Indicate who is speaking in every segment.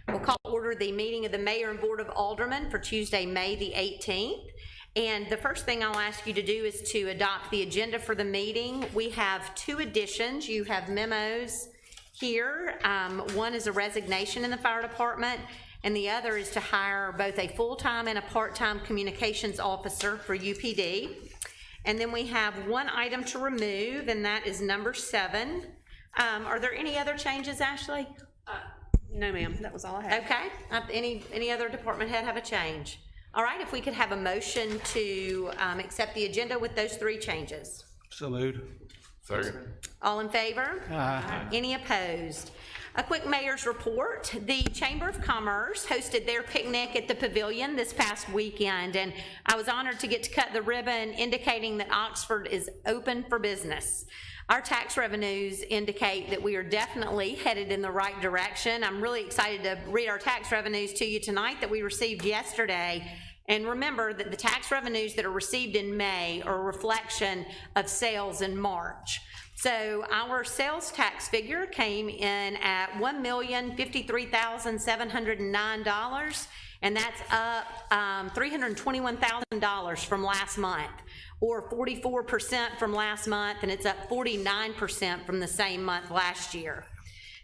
Speaker 1: We'll call to order the meeting of the Mayor and Board of Aldermen for Tuesday, May the 18th. And the first thing I'll ask you to do is to adopt the agenda for the meeting. We have two additions. You have memos here. One is a resignation in the fire department, and the other is to hire both a full-time and a part-time communications officer for UPD. And then we have one item to remove, and that is number 7. Are there any other changes, Ashley?
Speaker 2: No, ma'am, that was all I had.
Speaker 1: Okay. Any other department head have a change? All right, if we could have a motion to accept the agenda with those 3 changes.
Speaker 3: So moved.
Speaker 4: Second.
Speaker 1: All in favor?
Speaker 3: Aye.
Speaker 1: Any opposed? A quick mayor's report. The Chamber of Commerce hosted their picnic at the Pavilion this past weekend, and I was honored to get to cut the ribbon indicating that Oxford is open for business. Our tax revenues indicate that we are definitely headed in the right direction. I'm really excited to read our tax revenues to you tonight that we received yesterday. And remember that the tax revenues that are received in May are a reflection of sales in March. So our sales tax figure came in at $1,053,709, and that's up $321,000 from last month, or 44% from last month, and it's up 49% from the same month last year.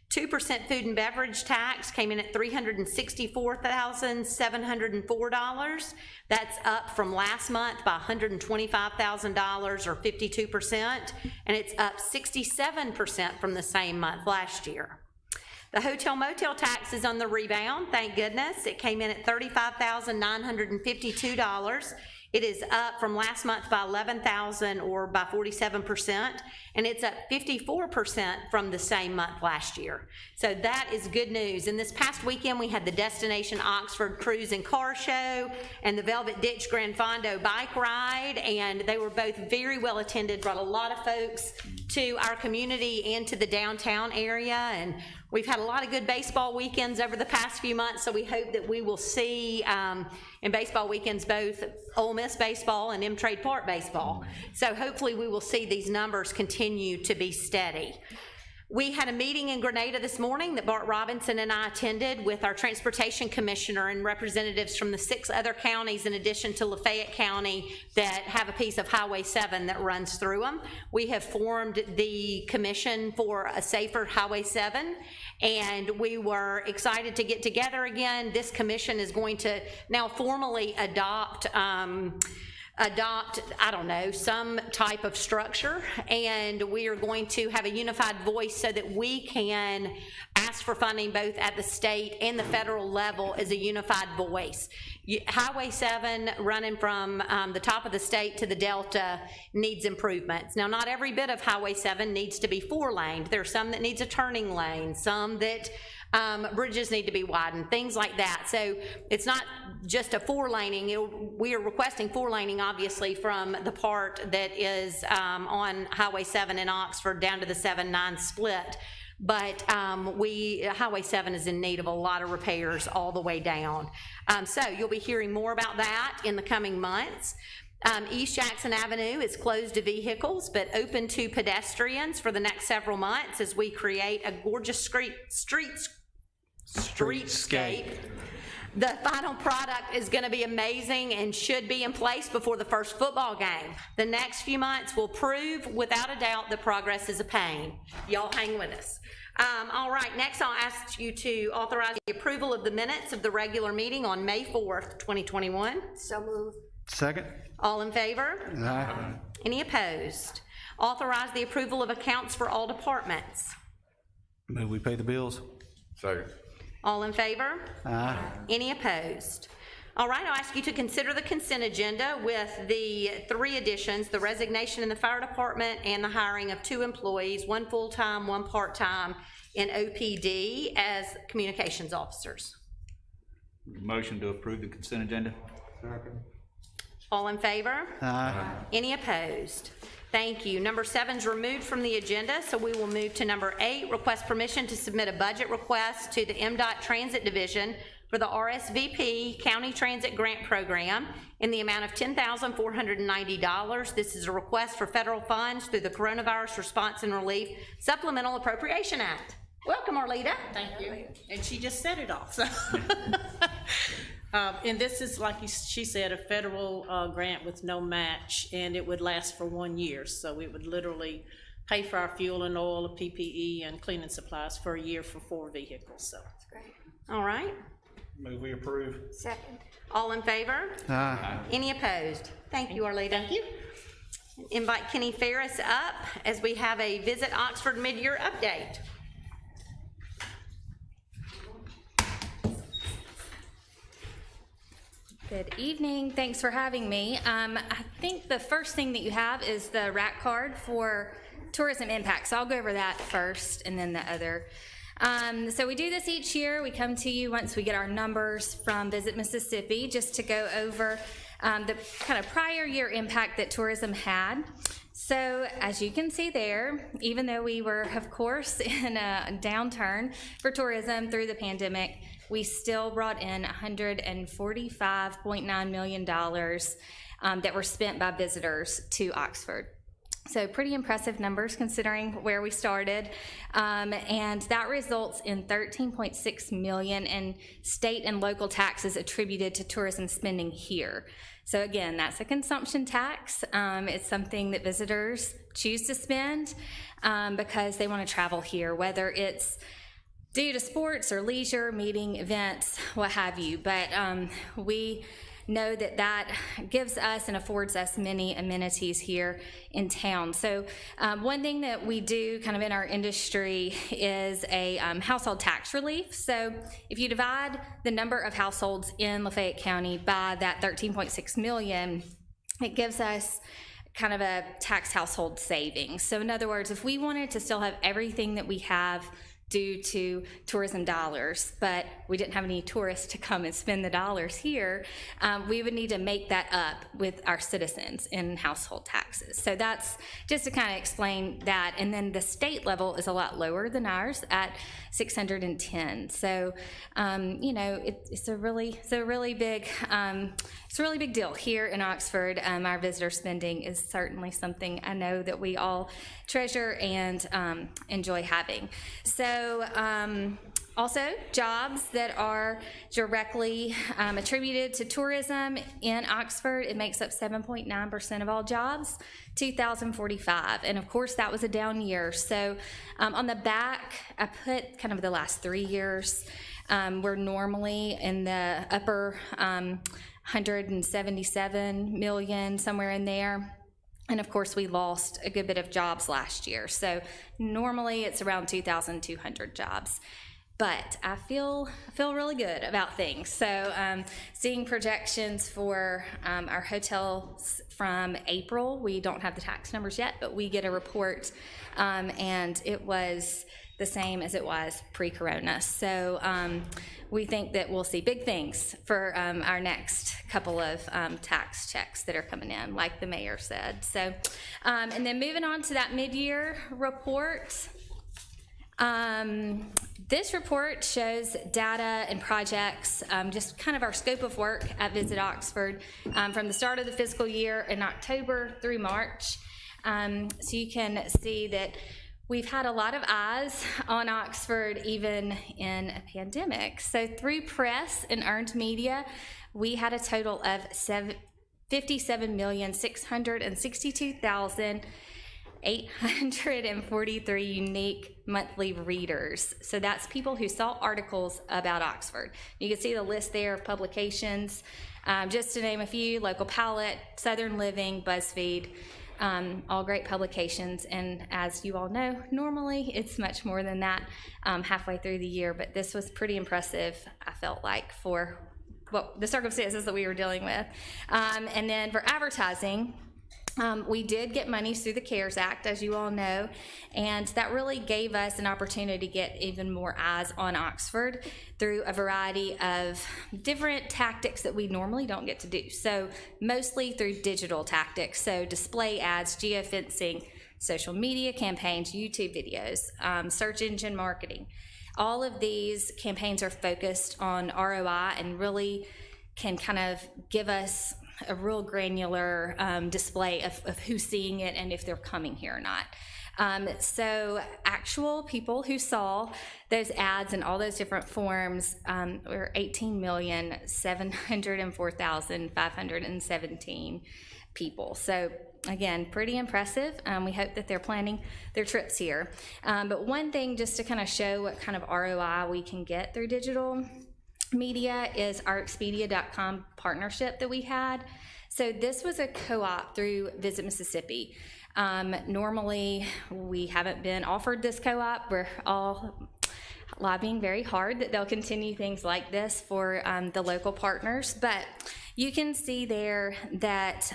Speaker 1: 2% food and beverage tax came in at $364,704. That's up from last month by $125,000 or 52%, and it's up 67% from the same month last year. The hotel motel tax is on the rebound, thank goodness. It came in at $35,952. It is up from last month by $11,000 or by 47%, and it's up 54% from the same month last year. So that is good news. And this past weekend, we had the Destination Oxford Cruise and Car Show and the Velvet Ditch Grand Fondo Bike Ride, and they were both very well attended, brought a lot of folks to our community and to the downtown area, and we've had a lot of good baseball weekends over the past few months, so we hope that we will see in baseball weekends both Ole Miss baseball and M-Trade Park baseball. So hopefully we will see these numbers continue to be steady. We had a meeting in Grenada this morning that Bart Robinson and I attended with our Transportation Commissioner and representatives from the 6 other counties in addition to Lafayette County that have a piece of Highway 7 that runs through them. We have formed the Commission for a Safer Highway 7, and we were excited to get together again. This commission is going to now formally adopt, I don't know, some type of structure, and we are going to have a unified voice so that we can ask for funding both at the state and the federal level as a unified voice. Highway 7 running from the top of the state to the Delta needs improvements. Now, not every bit of Highway 7 needs to be 4-laned. There are some that needs a turning lane, some that bridges need to be widened, things like that. So it's not just a 4-laning. We are requesting 4-laning, obviously, from the part that is on Highway 7 in Oxford down to the 7-9 split. But Highway 7 is in need of a lot of repairs all the way down. So you'll be hearing more about that in the coming months. East Jackson Avenue is closed to vehicles but open to pedestrians for the next several months as we create a gorgeous streetscape. The final product is going to be amazing and should be in place before the first football game. The next few months will prove without a doubt that progress is a pain. Y'all hang with us. All right, next I'll ask you to authorize the approval of the minutes of the regular meeting on May 4th, 2021.
Speaker 2: So moved.
Speaker 3: Second.
Speaker 1: All in favor?
Speaker 3: Aye.
Speaker 1: Any opposed? Authorize the approval of accounts for all departments.
Speaker 3: Move we pay the bills.
Speaker 4: Second.
Speaker 1: All in favor?
Speaker 3: Aye.
Speaker 1: Any opposed? All right, I'll ask you to consider the consent agenda with the 3 additions, the resignation in the fire department and the hiring of 2 employees, 1 full-time, 1 part-time in OPD as communications officers.
Speaker 5: Motion to approve the consent agenda.
Speaker 4: Second.
Speaker 1: All in favor?
Speaker 3: Aye.
Speaker 1: Any opposed? Thank you. Number 7 is removed from the agenda, so we will move to number 8, request permission to submit a budget request to the MDOT Transit Division for the RSVP County Transit Grant Program in the amount of $10,490. This is a request for federal funds through the Coronavirus Response and Relief Supplemental Appropriation Act. Welcome, Arleta.
Speaker 6: Thank you. And she just set it off, so. And this is, like she said, a federal grant with no match, and it would last for 1 year. So it would literally pay for our fuel and oil, PPE, and cleaning supplies for a year for 4 vehicles, so.
Speaker 2: That's great.
Speaker 1: All right.
Speaker 3: Move we approve.
Speaker 2: Second.
Speaker 1: All in favor?
Speaker 3: Aye.
Speaker 1: Any opposed? Thank you, Arleta.
Speaker 6: Thank you.
Speaker 1: Invite Kenny Ferris up as we have a Visit Oxford mid-year update.
Speaker 7: Good evening. Thanks for having me. I think the first thing that you have is the RAC card for tourism impact. So I'll go over that first and then the other. So we do this each year. We come to you once we get our numbers from Visit Mississippi just to go over the kind of prior year impact that tourism had. So as you can see there, even though we were, of course, in a downturn for tourism through the pandemic, we still brought in $145.9 million that were spent by visitors to Oxford. So pretty impressive numbers considering where we started. And that results in $13.6 million in state and local taxes attributed to tourism spending here. So again, that's a consumption tax. It's something that visitors choose to spend because they want to travel here, whether it's due to sports or leisure, meeting, events, what have you. But we know that that gives us and affords us many amenities here in town. So one thing that we do kind of in our industry is a household tax relief. So if you divide the number of households in Lafayette County by that 13.6 million, it gives us kind of a tax household savings. So in other words, if we wanted to still have everything that we have due to tourism dollars, but we didn't have any tourists to come and spend the dollars here, we would need to make that up with our citizens in household taxes. So that's just to kind of explain that. And then the state level is a lot lower than ours at 610. So, you know, it's a really big deal here in Oxford. Our visitor spending is certainly something I know that we all treasure and enjoy having. So also jobs that are directly attributed to tourism in Oxford, it makes up 7.9% of all jobs, 2,045. And of course that was a down year. So on the back, I put kind of the last 3 years. We're normally in the upper 177 million, somewhere in there. And of course, we lost a good bit of jobs last year. So normally it's around 2,200 jobs. But I feel really good about things. So seeing projections for our hotels from April, we don't have the tax numbers yet, but we get a report, and it was the same as it was pre-corona. So we think that we'll see big things for our next couple of tax checks that are coming in, like the mayor said. So, and then moving on to that mid-year report. This report shows data and projects, just kind of our scope of work at Visit Oxford from the start of the fiscal year in October through March. So you can see that we've had a lot of eyes on Oxford even in a pandemic. So through press and earned media, we had a total of 57,662,843 unique monthly readers. So that's people who saw articles about Oxford. You can see the list there of publications, just to name a few: Local Palette, Southern Living, BuzzFeed, all great publications. And as you all know, normally it's much more than that halfway through the year, but this was pretty impressive, I felt like, for the circumstances that we were dealing with. And then for advertising, we did get money through the CARES Act, as you all know, and that really gave us an opportunity to get even more eyes on Oxford through a variety of different tactics that we normally don't get to do. So mostly through digital tactics, so display ads, geofencing, social media campaigns, YouTube videos, search engine marketing. All of these campaigns are focused on ROI and really can kind of give us a real granular display of who's seeing it and if they're coming here or not. So actual people who saw those ads in all those different forms were 18,704,517 people. So again, pretty impressive. We hope that they're planning their trips here. But one thing just to kind of show what kind of ROI we can get through digital media is our Expedia.com partnership that we had. So this was a co-op through Visit Mississippi. Normally, we haven't been offered this co-op. We're all lobbying very hard that they'll continue things like this for the local partners. But you can see there that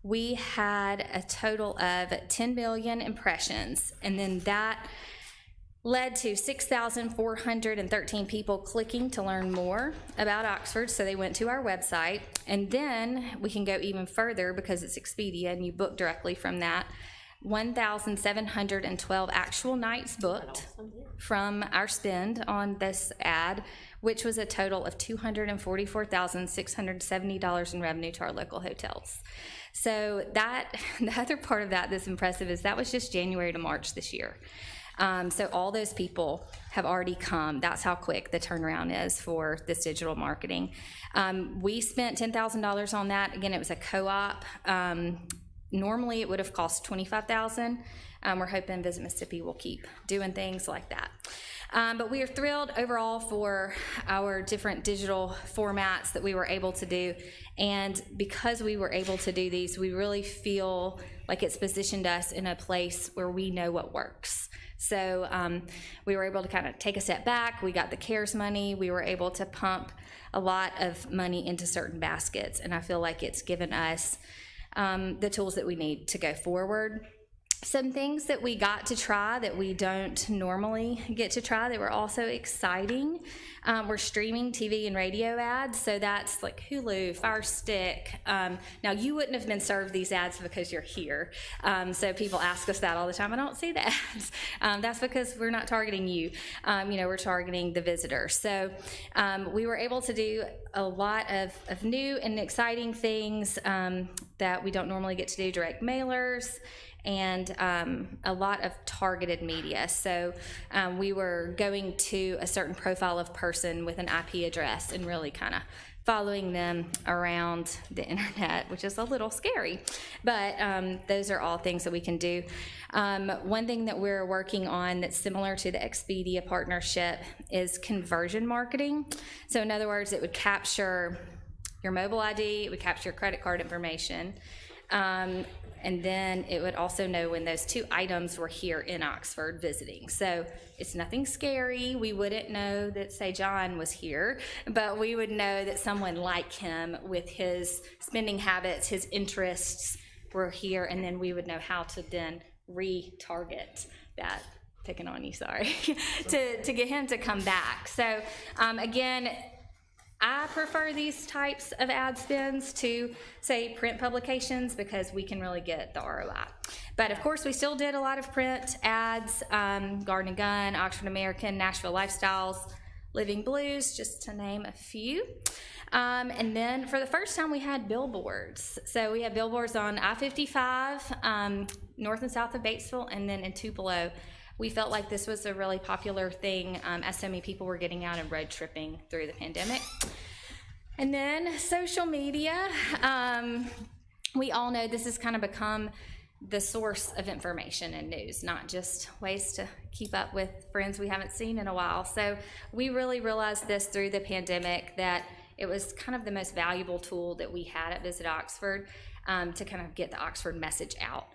Speaker 7: we had a total of 10 million impressions, and then that led to 6,413 people clicking to learn more about Oxford, so they went to our website. And then we can go even further because it's Expedia and you book directly from that. 1,712 actual nights booked from our spend on this ad, which was a total of $244,670 in revenue to our local hotels. So that, the other part of that that's impressive is that was just January to March this year. So all those people have already come. That's how quick the turnaround is for this digital marketing. We spent $10,000 on that. Again, it was a co-op. Normally it would have cost $25,000. We're hoping Visit Mississippi will keep doing things like that. But we are thrilled overall for our different digital formats that we were able to do. And because we were able to do these, we really feel like it's positioned us in a place where we know what works. So we were able to kind of take a step back. We got the CARES money. We were able to pump a lot of money into certain baskets. And I feel like it's given us the tools that we need to go forward. Some things that we got to try that we don't normally get to try that were also exciting were streaming TV and radio ads. So that's like Hulu, Fire Stick. Now, you wouldn't have been served these ads because you're here. So people ask us that all the time. I don't see the ads. That's because we're not targeting you. We're targeting the visitor. So we were able to do a lot of new and exciting things that we don't normally get to do, direct mailers, and a lot of targeted media. So we were going to a certain profile of person with an IP address and really kind of following them around the internet, which is a little scary. But those are all things that we can do. One thing that we're working on that's similar to the Expedia partnership is conversion marketing. So in other words, it would capture your mobile ID, it would capture your credit card information, and then it would also know when those two items were here in Oxford visiting. So it's nothing scary. We wouldn't know that, say, John was here, but we would know that someone like him with his spending habits, his interests were here, and then we would know how to then retarget that. Picking on you, sorry, to get him to come back. So again, I prefer these types of ad spends to, say, print publications because we can really get the ROI. But of course, we still did a lot of print ads, Garden and Gun, Oxford American, Nashville Lifestyles, Living Blues, just to name a few. And then for the first time, we had billboards. So we had billboards on I-55, north and south of Batesville, and then in Tupelo. We felt like this was a really popular thing as so many people were getting out and road tripping through the pandemic. And then social media. We all know this has kind of become the source of information and news, not just ways to keep up with friends we haven't seen in a while. So we really realized this through the pandemic that it was kind of the most valuable tool that we had at Visit Oxford to kind of get the Oxford message out.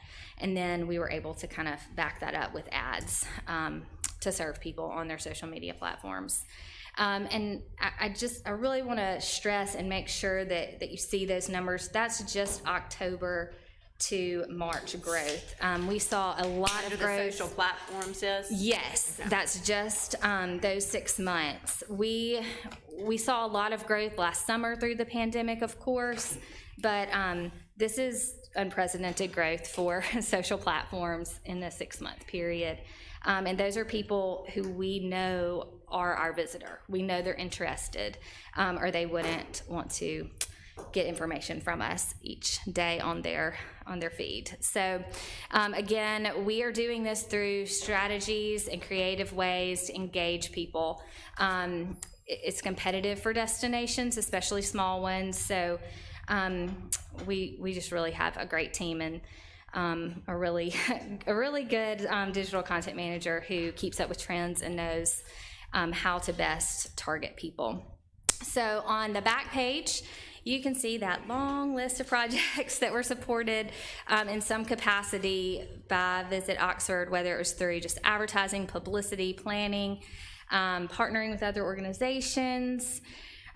Speaker 7: And then we were able to kind of back that up with ads to serve people on their social media platforms. And I really want to stress and make sure that you see those numbers. That's just October to March growth. We saw a lot of growth.
Speaker 1: The social platforms is?
Speaker 7: Yes, that's just those 6 months. We saw a lot of growth last summer through the pandemic, of course, but this is unprecedented growth for social platforms in the 6-month period. And those are people who we know are our visitor. We know they're interested, or they wouldn't want to get information from us each day on their feed. So again, we are doing this through strategies and creative ways to engage people. It's competitive for destinations, especially small ones. So we just really have a great team and a really good digital content manager who keeps up with trends and knows how to best target people. So on the back page, you can see that long list of projects that were supported in some capacity by Visit Oxford, whether it was through just advertising, publicity, planning, partnering with other organizations.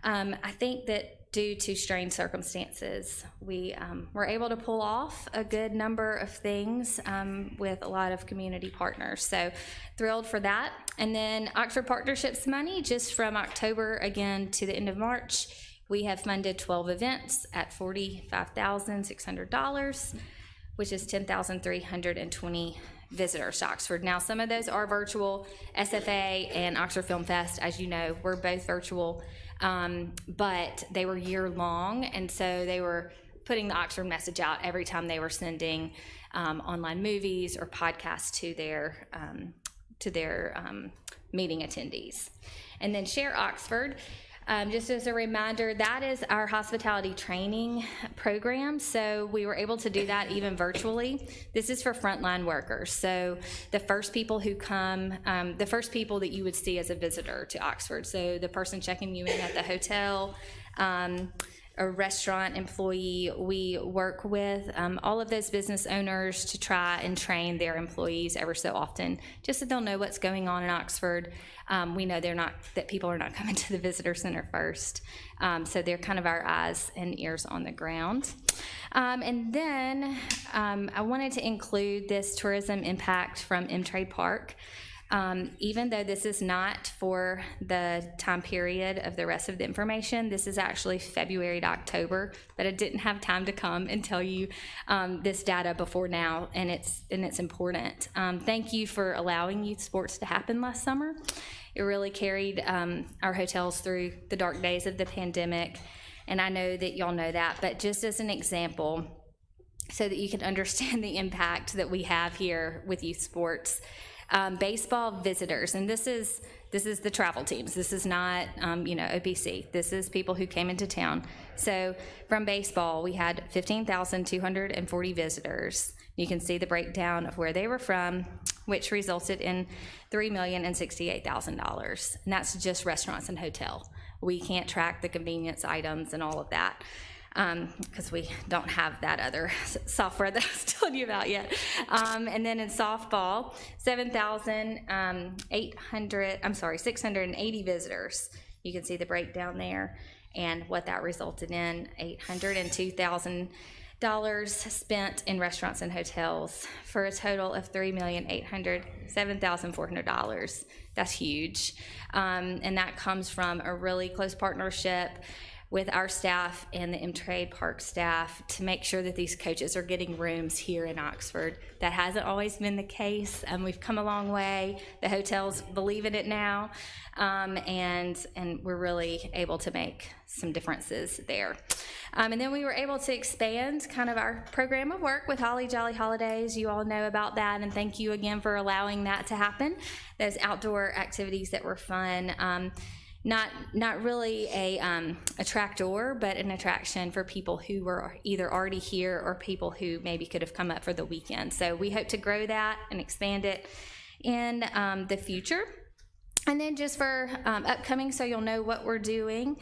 Speaker 7: I think that due to strained circumstances, we were able to pull off a good number of things with a lot of community partners. So thrilled for that. And then Oxford Partnerships money, just from October again to the end of March, we have funded 12 events at $45,600, which is 10,320 visitors to Oxford. Now, some of those are virtual. SFA and Oxford Film Fest, as you know, were both virtual, but they were year-long, and so they were putting the Oxford message out every time they were sending online movies or podcasts to their meeting attendees. And then Share Oxford, just as a reminder, that is our hospitality training program. So we were able to do that even virtually. This is for frontline workers. So the first people who come, the first people that you would see as a visitor to Oxford. So the person checking you in at the hotel, a restaurant employee, we work with all of those business owners to try and train their employees ever so often, just so they'll know what's going on in Oxford. We know that people are not coming to the visitor center first, so they're kind of our eyes and ears on the ground. And then I wanted to include this tourism impact from M-Trade Park. Even though this is not for the time period of the rest of the information, this is actually February to October, but I didn't have time to come and tell you this data before now, and it's important. Thank you for allowing youth sports to happen last summer. It really carried our hotels through the dark days of the pandemic, and I know that y'all know that, but just as an example, so that you can understand the impact that we have here with youth sports, baseball visitors, and this is the travel teams. This is not, OPC. This is people who came into town. So from baseball, we had 15,240 visitors. You can see the breakdown of where they were from, which resulted in $3,068,000. And that's just restaurants and hotel. We can't track the convenience items and all of that, because we don't have that other software that I was telling you about yet. And then in softball, 680 visitors. You can see the breakdown there and what that resulted in. $802,000 spent in restaurants and hotels for a total of $3,807,400. That's huge. And that comes from a really close partnership with our staff and the M-Trade Park staff to make sure that these coaches are getting rooms here in Oxford. That hasn't always been the case, and we've come a long way. The hotels believe in it now, and we're really able to make some differences there. And then we were able to expand kind of our program of work with Holly Jolly Holidays. You all know about that, and thank you again for allowing that to happen. Those outdoor activities that were fun. Not really a tractor, but an attraction for people who were either already here or people who maybe could have come up for the weekend. So we hope to grow that and expand it in the future. And then just for upcoming, so you'll know what we're doing,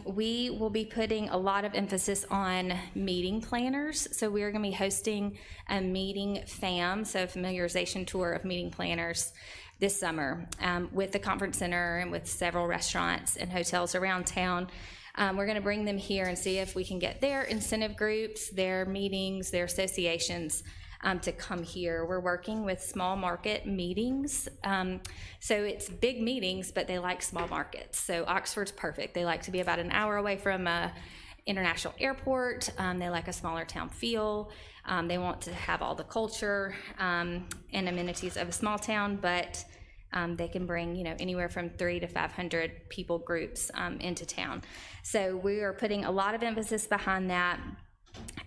Speaker 7: we will be putting a lot of emphasis on meeting planners. So we're going to be hosting a meeting FAM, so familiarization tour of meeting planners, this summer with the conference center and with several restaurants and hotels around town. We're going to bring them here and see if we can get their incentive groups, their meetings, their associations to come here. We're working with small market meetings. So it's big meetings, but they like small markets. So Oxford's perfect. They like to be about an hour away from a international airport. They like a smaller town feel. They want to have all the culture and amenities of a small town, but They can bring, anywhere from 300 to 500 people groups into town. So we are putting a lot of emphasis behind that.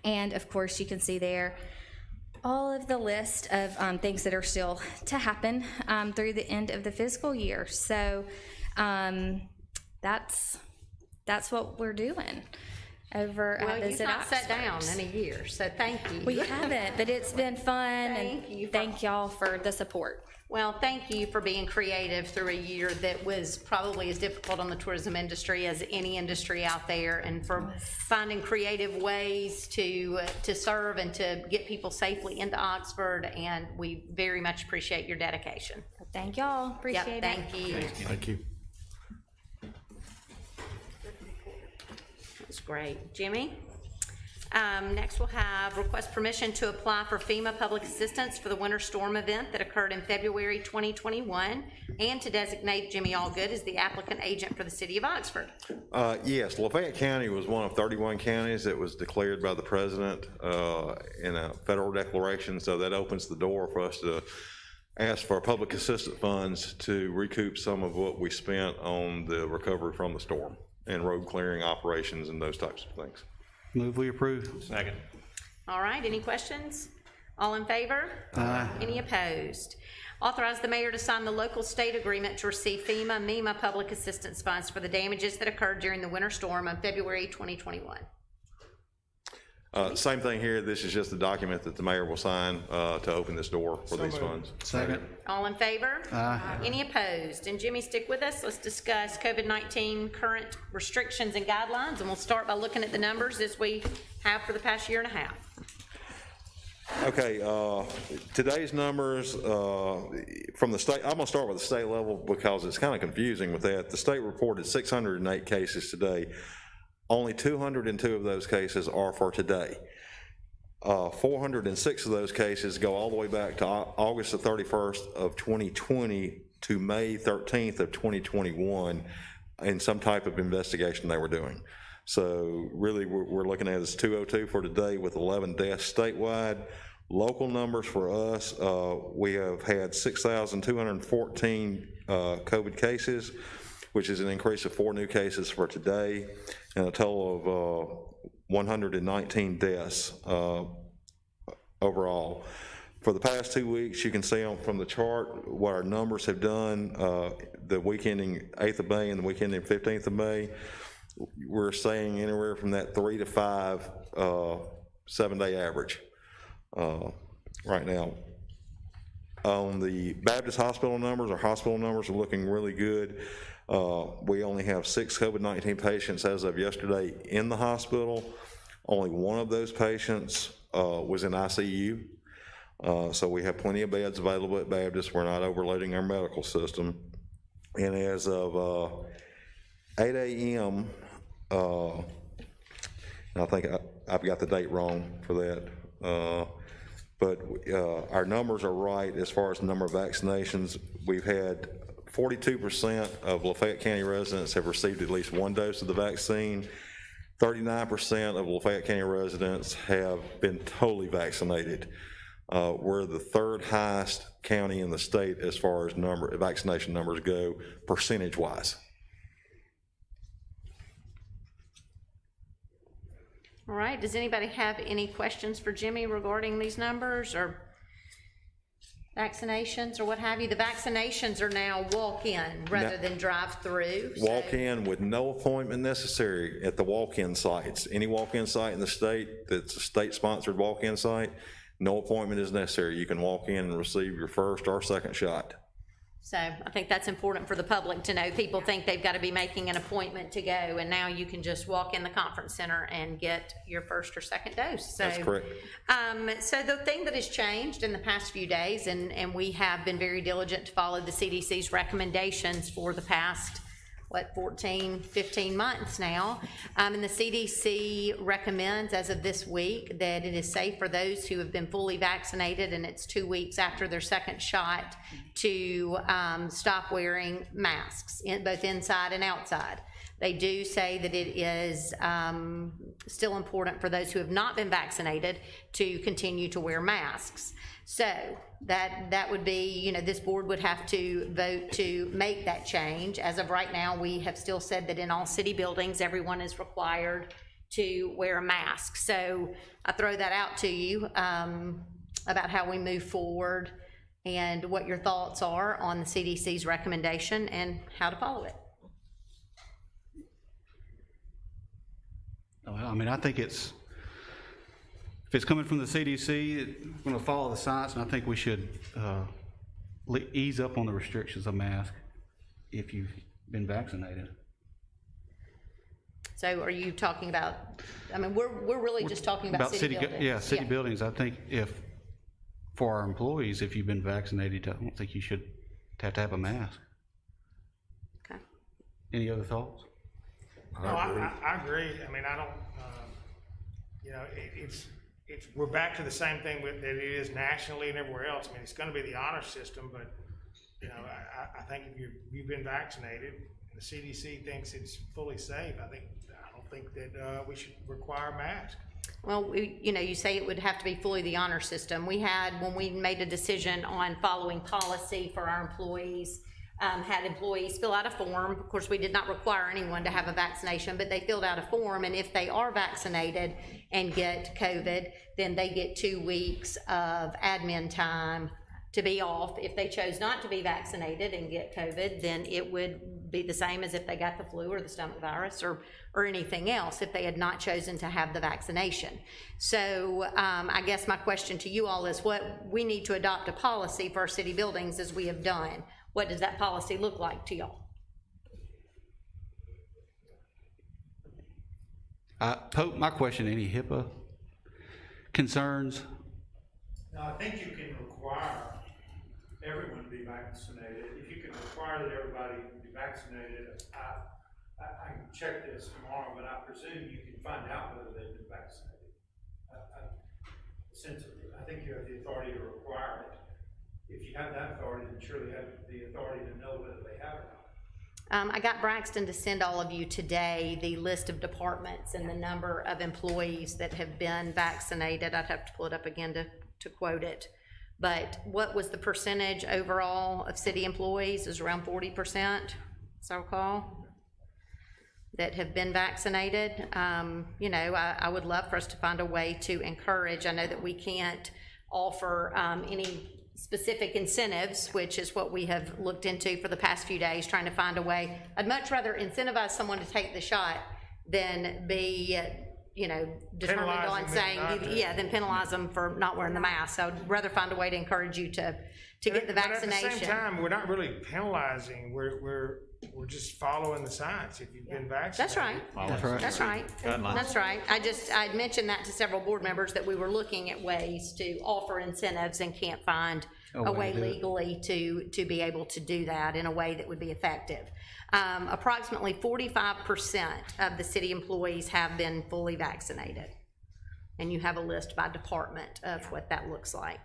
Speaker 7: And of course, you can see there all of the list of things that are still to happen through the end of the fiscal year. So that's what we're doing over
Speaker 1: Well,
Speaker 7: at
Speaker 1: you've
Speaker 7: Visit
Speaker 1: not sat down
Speaker 7: Oxford.
Speaker 1: in a year, so thank you.
Speaker 7: We haven't, but it's been fun,
Speaker 1: Thank you
Speaker 7: and
Speaker 1: for-
Speaker 7: thank y'all for the support.
Speaker 1: Well, thank you for being creative through a year that was probably as difficult on the tourism industry as any industry out there, and for finding creative ways to serve and to get people safely into Oxford, and we very much appreciate your dedication.
Speaker 7: Thank y'all, appreciate
Speaker 1: Yep,
Speaker 7: it.
Speaker 1: thank you.
Speaker 3: Thank you.
Speaker 1: That's great. Jimmy? Next, we'll have request permission to apply for FEMA public assistance for the winter storm event that occurred in February 2021, and to designate Jimmy Allgood as the applicant agent for the city of Oxford.
Speaker 8: Yes, Lafayette County was one of 31 counties that was declared by the president in a federal declaration, so that opens the door for us to ask for public assistance funds to recoup some of what we spent on the recovery from the storm and road clearing operations and those types of things.
Speaker 3: Move we approve.
Speaker 5: Second.
Speaker 1: All right, any questions? All in favor?
Speaker 3: Aye.
Speaker 1: Any opposed? Authorize the mayor to sign the local state agreement to receive MEMA public assistance funds for the damages that occurred during the winter storm on February 2021.
Speaker 8: Same thing here, this is just a document that the mayor will sign to open this door for these funds.
Speaker 3: Second.
Speaker 1: All in favor?
Speaker 3: Aye.
Speaker 1: Any opposed? And Jimmy, stick with us. Let's discuss COVID-19 current restrictions and guidelines, and we'll start by looking at the numbers as we have for the past year and a half.
Speaker 8: Okay, today's numbers from the state, I'm gonna start with the state level because it's kind of confusing with that. The state reported 608 cases today. Only 202 of those cases are for today. 406 of those cases go all the way back to August the 31st of 2020 to May 13th of 2021 in some type of investigation they were doing. So really, we're looking at is 202 for today with 11 deaths statewide. Local numbers for us, we have had 6,214 COVID cases, which is an increase of 4 new cases for today, and a total of 119 deaths overall. For the past 2 weeks, you can see from the chart what our numbers have done, the week ending 8th of May and the week ending 15th of May. We're saying anywhere from that 3 to 5 7-day average right now. On the Baptist hospital numbers, our hospital numbers are looking really good. We only have 6 COVID-19 patients as of yesterday in the hospital. Only one of those patients was in ICU. So we have plenty of beds available at Baptist. We're not overloading our medical system. And as of 8 a.m., I think I've got the date wrong for that. But our numbers are right as far as the number of vaccinations. We've had 42% of Lafayette County residents have received at least 1 dose of the vaccine. 39% of Lafayette County residents have been totally vaccinated. We're the 3rd highest county in the state as far as vaccination numbers go, percentage-wise.
Speaker 1: All right, does anybody have any questions for Jimmy regarding these numbers or vaccinations or what have you? The vaccinations are now walk-in rather than drive-through. so-
Speaker 8: Walk-in with no appointment necessary at the walk-in sites. Any walk-in site in the state that's a state-sponsored walk-in site, no appointment is necessary. You can walk in and receive your first or second shot.
Speaker 1: So I think that's important for the public to know. People think they've got to be making an appointment to go, and now you can just walk in the conference center and get your first or second dose. So,
Speaker 8: That's correct.
Speaker 1: So the thing that has changed in the past few days, and we have been very diligent to follow the CDC's recommendations for the past, 14, 15 months now. And the CDC recommends as of this week that it is safe for those who have been fully vaccinated, and it's 2 weeks after their second shot, to stop wearing masks, both inside and outside. They do say that it is still important for those who have not been vaccinated to continue to wear masks. So that would be, you know, this board would have to vote to make that change. As of right now, we have still said that in all city buildings, everyone is required to wear a mask. So I throw that out to you about how we move forward and what your thoughts are on the CDC's recommendation and how to follow it.
Speaker 3: Well, I mean, I think if it's coming from the CDC, it's going to follow the science, and I think we should ease up on the restrictions of mask if you've been vaccinated.
Speaker 1: So are you talking about, I mean, we're really just talking about city buildings.
Speaker 3: Yeah, city buildings. I think for our employees, if you've been vaccinated, I don't think you should have to have a mask.
Speaker 1: Okay.
Speaker 3: Any other thoughts?
Speaker 9: No, I agree. I mean, I don't, you know, we're back to the same thing that it is nationally and everywhere else. I mean, it's gonna be the honor system, but, you know, I think if you've been vaccinated and the CDC thinks it's fully safe, I don't think that we should require a mask.
Speaker 1: Well, you know, you say it would have to be fully the honor system. We had, when we made a decision on following policy for our employees, had employees fill out a form. Of course, we did not require anyone to have a vaccination, but they filled out a form, and if they are vaccinated and get COVID, then they get 2 weeks of admin time to be off. If they chose not to be vaccinated and get COVID, then it would be the same as if they got the flu or the stomach virus or anything else if they had not chosen to have the vaccination. So I guess my question to you all is what we need to adopt a policy for our city buildings as we have done. What does that policy look like to y'all?
Speaker 3: Pope, my question, any HIPAA concerns?
Speaker 10: No, I think you can require everyone to be vaccinated. If you can require that everybody be vaccinated, I can check this tomorrow, but I presume you can find out whether they've been vaccinated. I think you have the authority to require it. If you have that authority, then surely you have the authority to know whether they have or not.
Speaker 1: I got Braxton to send all of you today the list of departments and the number of employees that have been vaccinated. I'd have to pull it up again to quote it. But what was the percentage overall of city employees? Is around 40%, as I recall, that have been vaccinated. You know, I would love for us to find a way to encourage. I know that we can't offer any specific incentives, which is what we have looked into for the past few days, trying to find a way. I'd much rather incentivize someone to take the shot than be, you know, determined on saying, than penalize them for not wearing the mask. So I'd rather find a way to encourage you to get the vaccination.
Speaker 9: But at the same time, we're not really penalizing. We're just following the science. If you've been vaccinated.
Speaker 1: That's right. That's right. That's right. I'd mentioned that to several board members that we were looking at ways to offer incentives and can't find a way legally to be able to do that in a way that would be effective. Approximately 45% of the city employees have been fully vaccinated. And you have a list by department of what that looks like.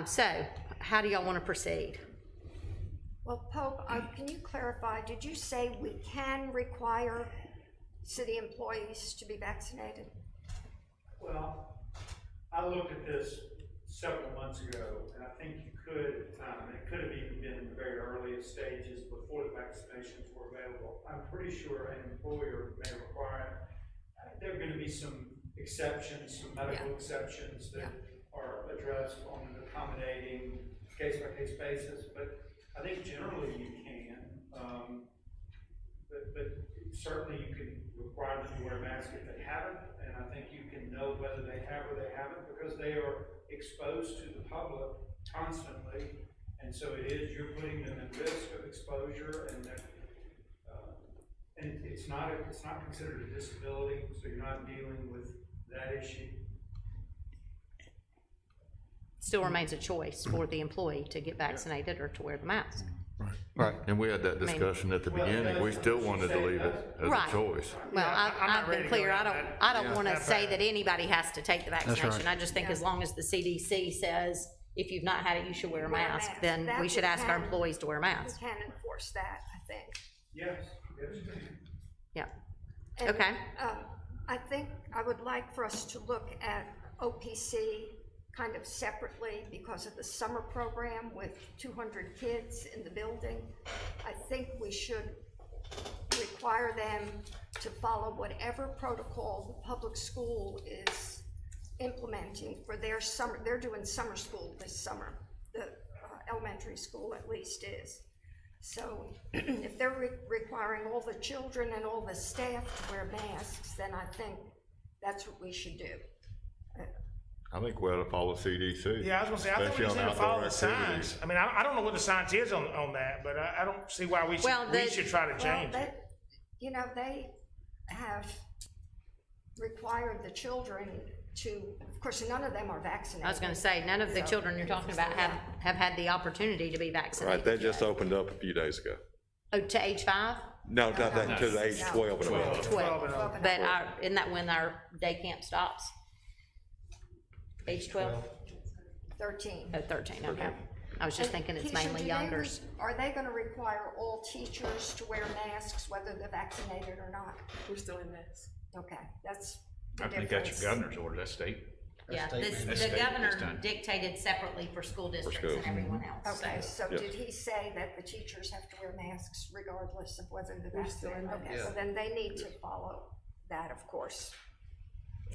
Speaker 1: So how do y'all want to proceed?
Speaker 2: Well, Pope, can you clarify, did you say we can require city employees to be vaccinated?
Speaker 10: Well, I looked at this several months ago, and I think you could at the time, and it could have even been in the very earliest stages before the vaccinations were available. I'm pretty sure an employer may require it. There are going to be some exceptions, some medical exceptions that are addressed on an accommodating case-by-case basis, but I think generally you can, but certainly you can require them to wear a mask if they haven't, and I think you can know whether they have or they haven't because they are exposed to the public constantly, and so you're putting them at risk of exposure, and it's not considered a disability, so you're not dealing with that issue.
Speaker 1: Still remains a choice for the employee to get vaccinated or to wear the mask.
Speaker 3: Right.
Speaker 4: And we had that discussion at the beginning. We still wanted to leave it as
Speaker 1: Right.
Speaker 4: a choice.
Speaker 1: Well,
Speaker 9: I'm not
Speaker 1: I've
Speaker 9: ready
Speaker 1: been
Speaker 9: to go
Speaker 1: clear,
Speaker 9: down
Speaker 1: I don't
Speaker 9: that
Speaker 1: want to
Speaker 9: path.
Speaker 1: say that anybody has to take the vaccination.
Speaker 3: right.
Speaker 1: I just think as long as the CDC says, if you've not had it, you should wear a
Speaker 2: Wear a
Speaker 1: mask,
Speaker 2: mask.
Speaker 1: then
Speaker 2: That
Speaker 1: we should
Speaker 2: we
Speaker 1: ask our
Speaker 2: can.
Speaker 1: employees to wear a
Speaker 2: We
Speaker 1: mask.
Speaker 2: can enforce that, I think.
Speaker 10: Yes.
Speaker 1: Yeah,
Speaker 2: And,
Speaker 1: okay.
Speaker 2: I think I would like for us to look at OPC kind of separately because of the summer program with 200 kids in the building. I think we should require them to follow whatever protocol the public school is implementing for their summer. They're doing summer school this summer. The elementary school at least is. So if they're requiring all the children and all the staff to wear masks, then I think that's what we should do.
Speaker 4: I think we ought to follow CDC.
Speaker 9: Yeah, I was gonna say, I think we
Speaker 4: especially
Speaker 9: just
Speaker 4: on
Speaker 9: need to follow
Speaker 4: outdoor
Speaker 9: the signs.
Speaker 4: activities.
Speaker 9: I mean, I don't know what the science is on that, but I don't see why we
Speaker 1: Well,
Speaker 9: should, we should try to
Speaker 2: Well,
Speaker 9: change
Speaker 2: they,
Speaker 9: it.
Speaker 2: you know, they have required the children to, of course, none of them are vaccinated.
Speaker 1: I was gonna say, none of the children you're talking about have had the opportunity to be vaccinated.
Speaker 8: Right, that just opened up a few days ago.
Speaker 1: Oh, to age 5?
Speaker 8: No, not that, to the age 12 and above.
Speaker 1: 12.
Speaker 9: and up.
Speaker 1: But isn't that when our day camp stops? Age 12?
Speaker 2: 13.
Speaker 1: Oh, 13, okay. I was just thinking it's
Speaker 2: Keisha,
Speaker 1: mainly
Speaker 2: do they
Speaker 1: youngers.
Speaker 2: Are they gonna require all teachers to wear masks, whether they're vaccinated or not?
Speaker 11: We're still in this.
Speaker 2: Okay, that's the
Speaker 5: I think that's your
Speaker 2: difference.
Speaker 5: governor's order, that's state.
Speaker 1: Yeah,
Speaker 5: That's
Speaker 1: the
Speaker 5: state
Speaker 1: governor
Speaker 5: this time.
Speaker 1: dictated separately for school districts
Speaker 8: schools.
Speaker 1: and everyone else,
Speaker 2: Okay,
Speaker 1: so.
Speaker 2: so
Speaker 8: Yes.
Speaker 2: did he say that the teachers have to wear masks regardless of whether they're
Speaker 11: We're still in
Speaker 2: vaccinated?
Speaker 11: that.
Speaker 2: Okay, so then they need to follow that, of course.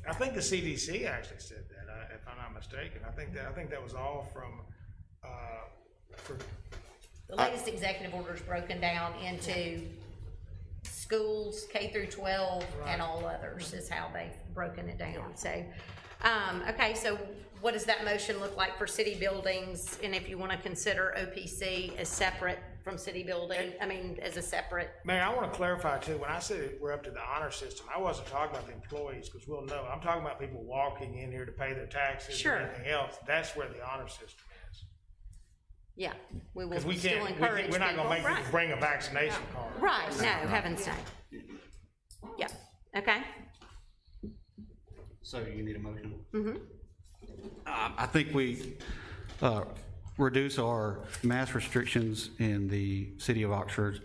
Speaker 9: I think the CDC actually said that, if I'm not mistaken. I think that was all from, for,
Speaker 1: The latest executive order is broken down into schools, K through 12, and all others is how they've broken it down, so. Okay, so what does that motion look like for city buildings? And if you wanna consider OPC as separate from city building, I mean, as a separate,
Speaker 9: Mayor, I want to clarify too, when I said we're up to the honor system, I wasn't talking about the employees, because we'll know, I'm talking about people walking in here to pay their taxes
Speaker 1: Sure.
Speaker 9: and anything else, that's where the honor system is.
Speaker 1: yeah, we will
Speaker 9: Because we
Speaker 1: still
Speaker 9: can't,
Speaker 1: encourage people.
Speaker 9: we're not gonna make people
Speaker 1: Right.
Speaker 9: bring a vaccination card.
Speaker 1: Right, no, heaven's sake. Yeah, okay,
Speaker 3: So you need a motion?
Speaker 1: mm-hmm,
Speaker 3: I think we reduce our mask restrictions in the city of Oxford.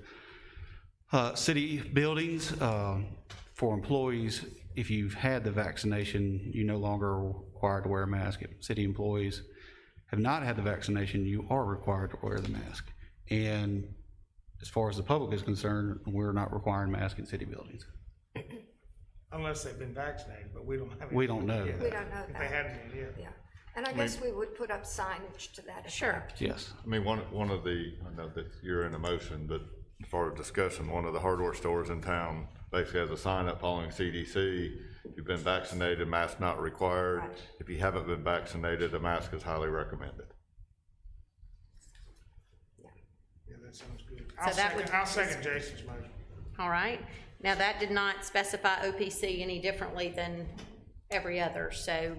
Speaker 3: City buildings, for employees, if you've had the vaccination, you no longer are required to wear a mask. If city employees have not had the vaccination, you are required to wear the mask. And as far as the public is concerned, we're not requiring masks in city buildings.
Speaker 9: Unless they've been vaccinated, but we don't have.
Speaker 3: We don't know.
Speaker 9: yet.
Speaker 2: We don't know
Speaker 9: If
Speaker 2: that.
Speaker 9: they hadn't been yet.
Speaker 2: Yeah, and I guess we would put up signage to that effect.
Speaker 1: sure.
Speaker 3: Yes.
Speaker 4: I mean, one of the, I know that you're in a motion, but for discussion, one of the hardware stores in town basically has a sign up following CDC. If you've been vaccinated, mask not required.
Speaker 2: Right.
Speaker 4: If you haven't been vaccinated, a mask is highly recommended.
Speaker 9: Yeah, that sounds good.
Speaker 1: that
Speaker 9: I'll second Jason's motion.
Speaker 1: All right, now that did not specify OPC any differently than every other, so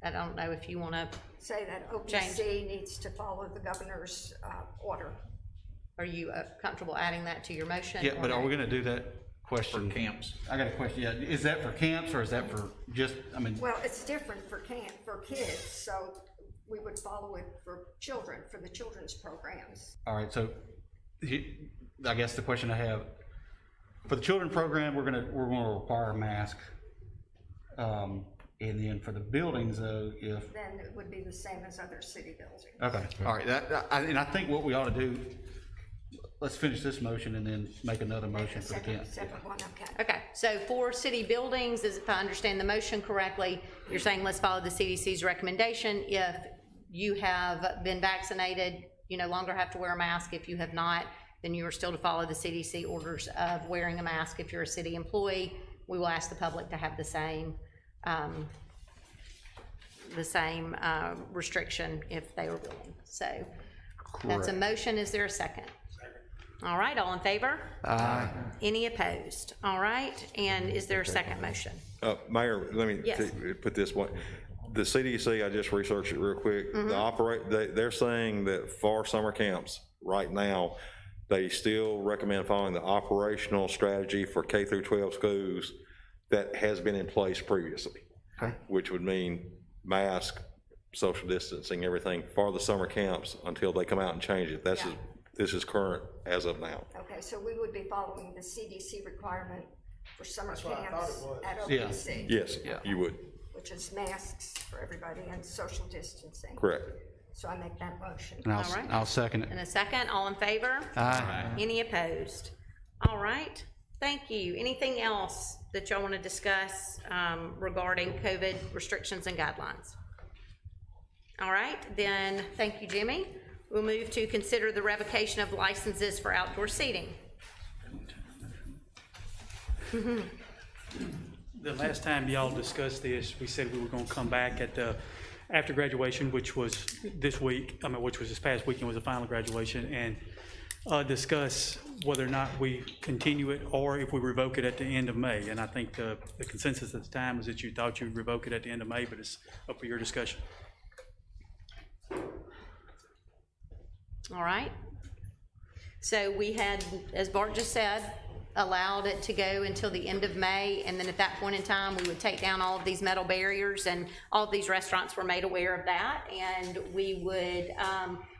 Speaker 1: I don't know if you wanna,
Speaker 2: Say that
Speaker 1: James.
Speaker 2: OPC needs to follow the governor's order.
Speaker 1: are you comfortable adding that to your motion?
Speaker 3: Yeah,
Speaker 1: or
Speaker 3: but are
Speaker 1: no?
Speaker 3: we gonna do that question?
Speaker 5: For camps.
Speaker 3: I got a question, yeah, is that for camps or is that for just, I mean,
Speaker 2: Well, it's different for kids, so we would follow it for children, for the children's programs.
Speaker 3: all right, so I guess the question I have, for the children program, we're gonna require a mask. And then for the buildings though, if,
Speaker 2: Then it would be the same as other city buildings.
Speaker 3: okay, all right, and I think what we ought to do, let's finish this motion and then make another motion for the camp.
Speaker 2: Separate one, okay.
Speaker 1: Okay, so for city buildings, as if I understand the motion correctly, you're saying let's follow the CDC's recommendation. If you have been vaccinated, you no longer have to wear a mask. If you have not, then you are still to follow the CDC orders of wearing a mask. If you're a city employee, we will ask the public to have the same restriction if they are willing. So that's a
Speaker 3: Correct.
Speaker 1: motion. Is there a second? All right, all in favor?
Speaker 3: Aye.
Speaker 1: Any opposed? All right, and is there a second motion?
Speaker 8: Mayor, let me
Speaker 1: Yes.
Speaker 8: put this one. The CDC, I just researched it real quick. They're saying that for summer camps right now, they still recommend following the operational strategy for K through 12 schools that has been in place previously, which would mean mask, social distancing, everything for the summer camps until they come out and change it. This is current as of now.
Speaker 2: Okay, so we would be following the CDC requirement for summer
Speaker 9: what I thought
Speaker 2: camps
Speaker 9: it was.
Speaker 2: at
Speaker 3: Yeah.
Speaker 2: OPC.
Speaker 8: Yes, you would.
Speaker 2: Which which is masks for everybody and social distancing.
Speaker 8: Correct.
Speaker 2: So I make that motion.
Speaker 3: And
Speaker 1: All right.
Speaker 3: I'll second it.
Speaker 1: And a second, all in favor?
Speaker 3: Aye.
Speaker 1: Any opposed? All right, thank you. Anything else that y'all want to discuss regarding COVID restrictions and guidelines? All right, then, thank you, Jimmy. We'll move to consider the revocation of licenses for outdoor seating.
Speaker 10: The last time y'all discussed this, we said we were gonna come back at the, after graduation, which was this week, which was this past weekend was the final graduation, and discuss whether or not we continue it or if we revoke it at the end of May. And I think the consensus at the time was that you thought you'd revoke it at the end of May, but it's up for your discussion.
Speaker 1: All right. So we had, as Bart just said, allowed it to go until the end of May, and then at that point in time, we would take down all of these metal barriers, and all of these restaurants were made aware of that, and we would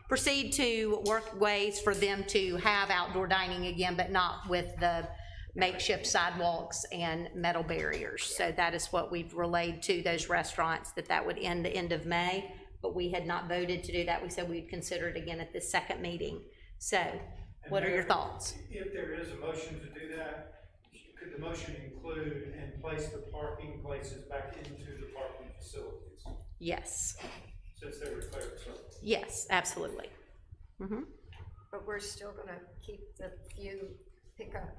Speaker 1: proceed to work ways for them to have outdoor dining again, but not with the makeshift sidewalks and metal barriers. So that is what we've relayed to those restaurants, that would end the end of May, but we had not voted to do that. We said we'd consider it again at this second meeting. So what are your thoughts?
Speaker 10: If there is a motion to do that, could the motion include and place the parking places back into the parking facilities,
Speaker 1: Yes,
Speaker 10: since they were declared so?
Speaker 1: yes, absolutely.
Speaker 2: But we're still gonna keep the few pickup.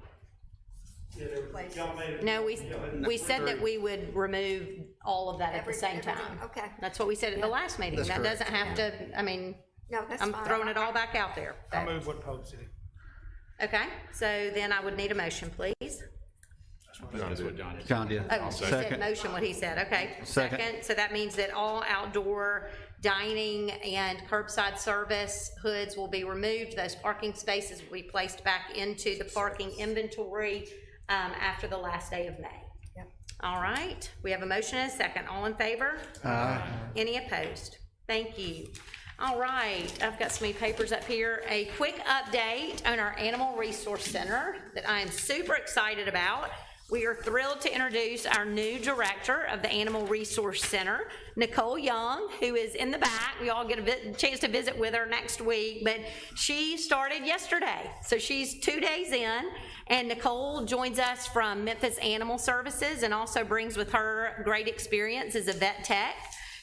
Speaker 10: Yeah, they were, y'all made it.
Speaker 1: No,
Speaker 10: y'all had-
Speaker 1: we said that we would remove all of that at the same
Speaker 2: Everything,
Speaker 1: time.
Speaker 2: okay.
Speaker 1: That's what we said at the last meeting. That doesn't have to, I mean,
Speaker 2: No, that's
Speaker 1: I'm
Speaker 2: fine.
Speaker 1: throwing it all back out there.
Speaker 9: I move what Pope said.
Speaker 1: Okay, so then I would need a motion, please.
Speaker 5: That's what John did.
Speaker 3: John did.
Speaker 1: Oh, he said
Speaker 3: Second.
Speaker 1: motion, what he said, okay.
Speaker 3: Second.
Speaker 1: So that means that all outdoor dining and curbside service hoods will be removed. Those parking spaces will be placed back into the parking inventory after the last day of May.
Speaker 2: Yep.
Speaker 1: All right, we have a motion and a second. All in favor?
Speaker 3: Aye.
Speaker 1: Any opposed? Thank you. All right, I've got so many papers up here. A quick update on our Animal Resource Center that I am super excited about. We are thrilled to introduce our new director of the Animal Resource Center, Nicole Young, who is in the back. We all get a chance to visit with her next week, but she started yesterday. So she's 2 days in, and Nicole joins us from Memphis Animal Services and also brings with her great experience as a vet tech.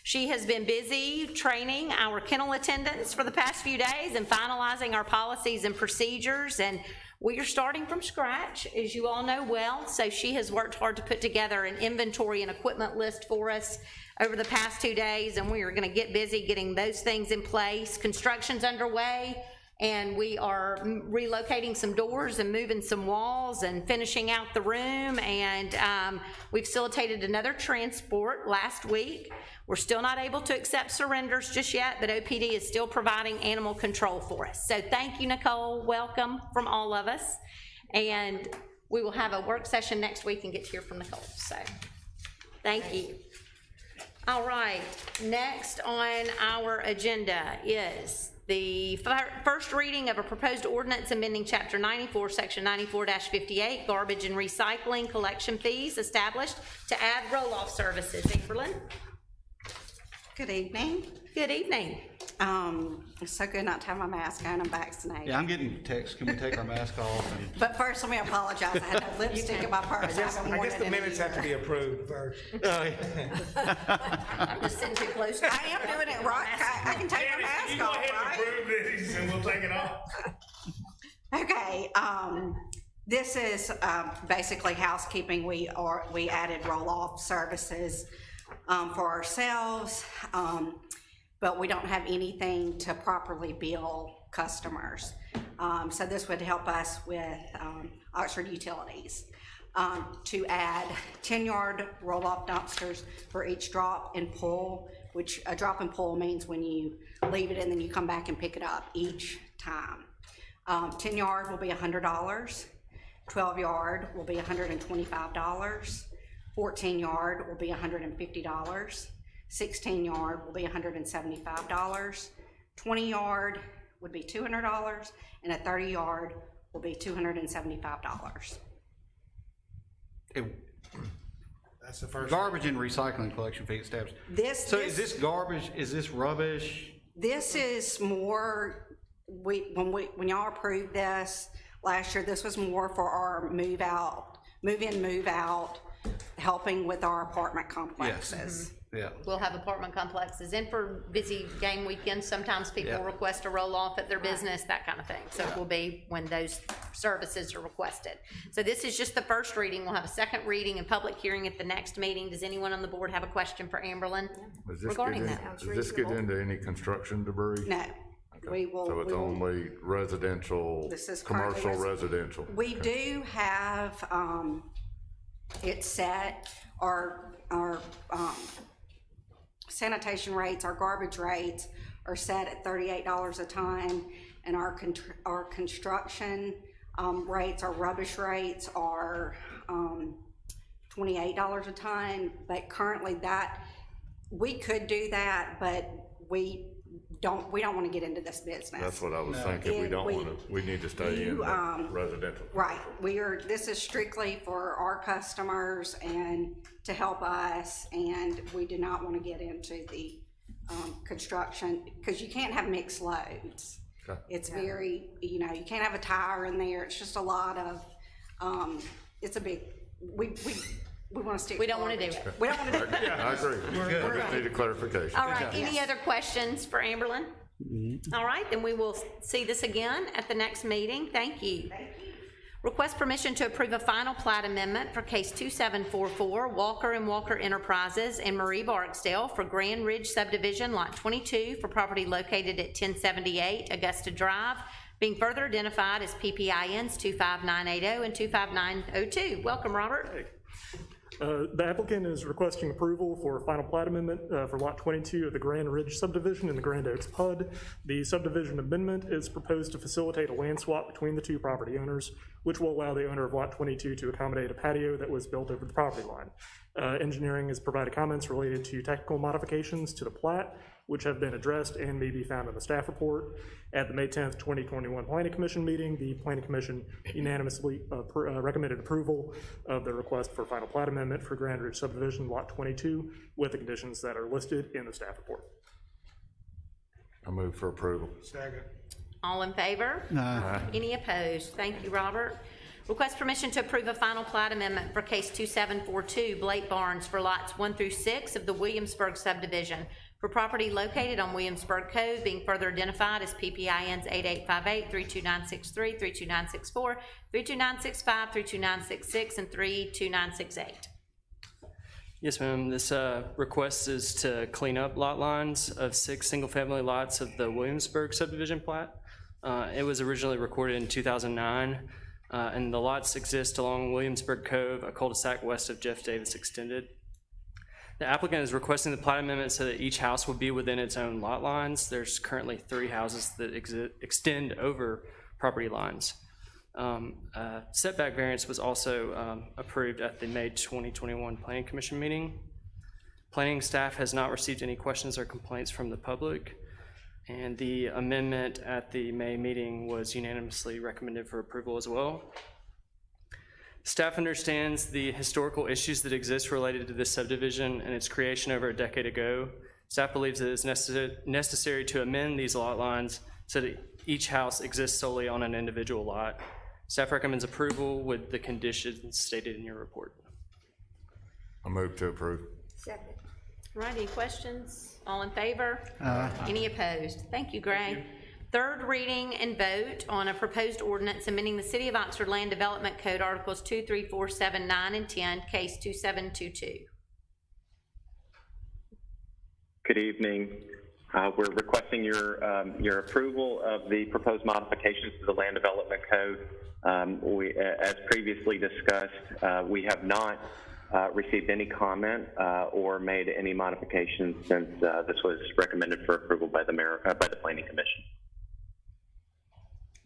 Speaker 1: She has been busy training our kennel attendants for the past few days and finalizing our policies and procedures, and we are starting from scratch, as you all know well, so she has worked hard to put together an inventory and equipment list for us over the past 2 days, and we are gonna get busy getting those things in place. Construction's underway, and we are relocating some doors and moving some walls and finishing out the room, and we facilitated another transport last week. We're still not able to accept surrenders just yet, but OPD is still providing animal control for us. So thank you, Nicole. Welcome from all of us. And we will have a work session next week and get to hear from Nicole. So thank you. All right, next on our agenda is the first reading of a proposed ordinance amending Chapter 94, Section 94-58, garbage and recycling collection fees established to add roll-off services. Amberlyn?
Speaker 11: Good evening.
Speaker 1: Good evening.
Speaker 11: It's so good not to have my mask on. I'm vaccinated.
Speaker 3: Yeah, I'm getting texts. Can we take our mask off? And
Speaker 11: But first, let me apologize. I had no lipstick in my purse.
Speaker 9: I guess the minutes have to be approved first.
Speaker 1: I'm just sitting too close.
Speaker 11: I am doing it right. I can take my
Speaker 9: You
Speaker 11: mask
Speaker 9: go
Speaker 11: off,
Speaker 9: ahead and
Speaker 11: right?
Speaker 9: approve these and we'll take it off.
Speaker 11: Okay, this is basically housekeeping. We added roll-off services for ourselves, but we don't have anything to properly bill customers. So this would help us with Oxford Utilities to add 10-yard roll-off dumpsters for each drop and pull, which a drop and pull means when you leave it and then you come back and pick it up each time. 10-yard will be $100, 12-yard will be $125, 14-yard will be $150, 16-yard will be $175, 20-yard would be $200, and a 30-yard will be $275.
Speaker 9: That's the first.
Speaker 3: Garbage and recycling collection fee established. So is this garbage, is this rubbish?
Speaker 11: This is more, when y'all approved this last year, this was more for our move in, move out, helping with our apartment complexes.
Speaker 3: Yeah.
Speaker 1: We'll have apartment complexes, and for busy game weekends, sometimes people
Speaker 3: Yeah.
Speaker 1: request a roll-off at their business, that kind of thing. So it will be when those services are requested. So this is just the first reading. We'll have a second reading and public hearing at the next meeting. Does anyone on the board have a question for Amberlyn regarding that?
Speaker 4: Does this get into any construction debris?
Speaker 11: No, we will.
Speaker 4: So it's
Speaker 11: we will-
Speaker 4: only residential,
Speaker 11: This is currently
Speaker 4: commercial residential?
Speaker 11: We do have, it set, our sanitation rates, our garbage rates are set at $38 a ton, and our construction rates, our rubbish rates are $28 a ton, but currently we could do that, but we don't want to get into this business.
Speaker 4: That's what I was thinking. We don't want to, we need to stay in the residential.
Speaker 11: Right, this is strictly for our customers and to help us, and we do not want to get into the construction, because you can't have mixed loads.
Speaker 4: Okay.
Speaker 11: It's very, you can't have a tire in there, it's just a lot of, it's a big, we want to stick.
Speaker 1: We don't want to do it.
Speaker 11: We don't want to do it.
Speaker 4: I agree. I just need a clarification.
Speaker 1: All right, any other questions for Amberlyn? All right, then we will see this again at the next meeting. Thank you. Request permission to approve a final plat amendment for case 2744, Walker and Walker Enterprises and Marie Barksdale for Grand Ridge subdivision, lot 22, for property located at 1078 Augusta Drive, being further identified as PPINs 25980 and 25902. Welcome, Robert.
Speaker 12: The applicant is requesting approval for a final plat amendment for Lot 22 of the Grand Ridge subdivision in the Grand Oaks PUD. The subdivision amendment is proposed to facilitate a land swap between the two property owners, which will allow the owner of Lot 22 to accommodate a patio that was built over the property line. Engineering has provided comments related to technical modifications to the plat, which have been addressed and may be found in the staff report. At the May 10th, 2021 Planning Commission meeting, the Planning Commission unanimously recommended approval of the request for final plat amendment for Grand Ridge subdivision, lot 22, with the conditions that are listed in the staff report.
Speaker 4: I move for approval.
Speaker 9: Second.
Speaker 1: All in favor? Any opposed? Thank you, Robert. Request permission to approve a final plat amendment for case 2742, Blake Barnes, for lots 1 through 6 of the Williamsburg subdivision, for property located on Williamsburg Cove, being further identified as PPINs 8858, 32963, 32964, 32965, 32966, and 32968.
Speaker 13: Yes, ma'am. This request is to clean up lot lines of 6 single-family lots of the Williamsburg subdivision plat. It was originally recorded in 2009, and the lots exist along Williamsburg Cove, a cul-de-sac west of Jeff Davis Extended. The applicant is requesting the plat amendment so that each house will be within its own lot lines. There's currently 3 houses that extend over property lines. Setback variance was also approved at the May 2021 Planning Commission meeting. Planning staff has not received any questions or complaints from the public, and the amendment at the May meeting was unanimously recommended for approval as well. Staff understands the historical issues that exist related to this subdivision and its creation over a decade ago. Staff believes it is necessary to amend these lot lines so that each house exists solely on an individual lot. Staff recommends approval with the conditions stated in your report.
Speaker 4: I move to approve.
Speaker 2: Second.
Speaker 1: All right, any questions? All in favor? Any opposed? Thank you, Gray. Third reading and vote on a proposed ordinance amending the City of Oxford Land Development Code Articles 2, 3, 4, 7, 9, and 10, case 2722.
Speaker 14: Good evening. We're requesting your approval of the proposed modifications to the Land Development Code. As previously discussed, we have not received any comment or made any modifications since this was recommended for approval by the Planning Commission.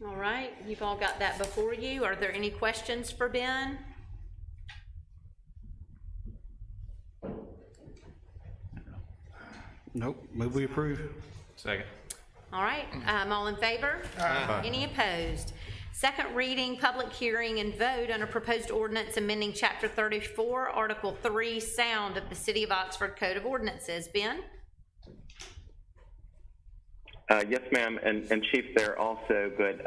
Speaker 1: All right, you've all got that before you. Are there any questions for Ben?
Speaker 3: Nope, move we approve.
Speaker 5: Second.
Speaker 1: All right, all in favor? Any opposed? Second reading, public hearing, and vote on a proposed ordinance amending Chapter 34, Article 3, sound of the City of Oxford Code of Ordinances. Ben?
Speaker 14: Yes, ma'am, and Chief there also, but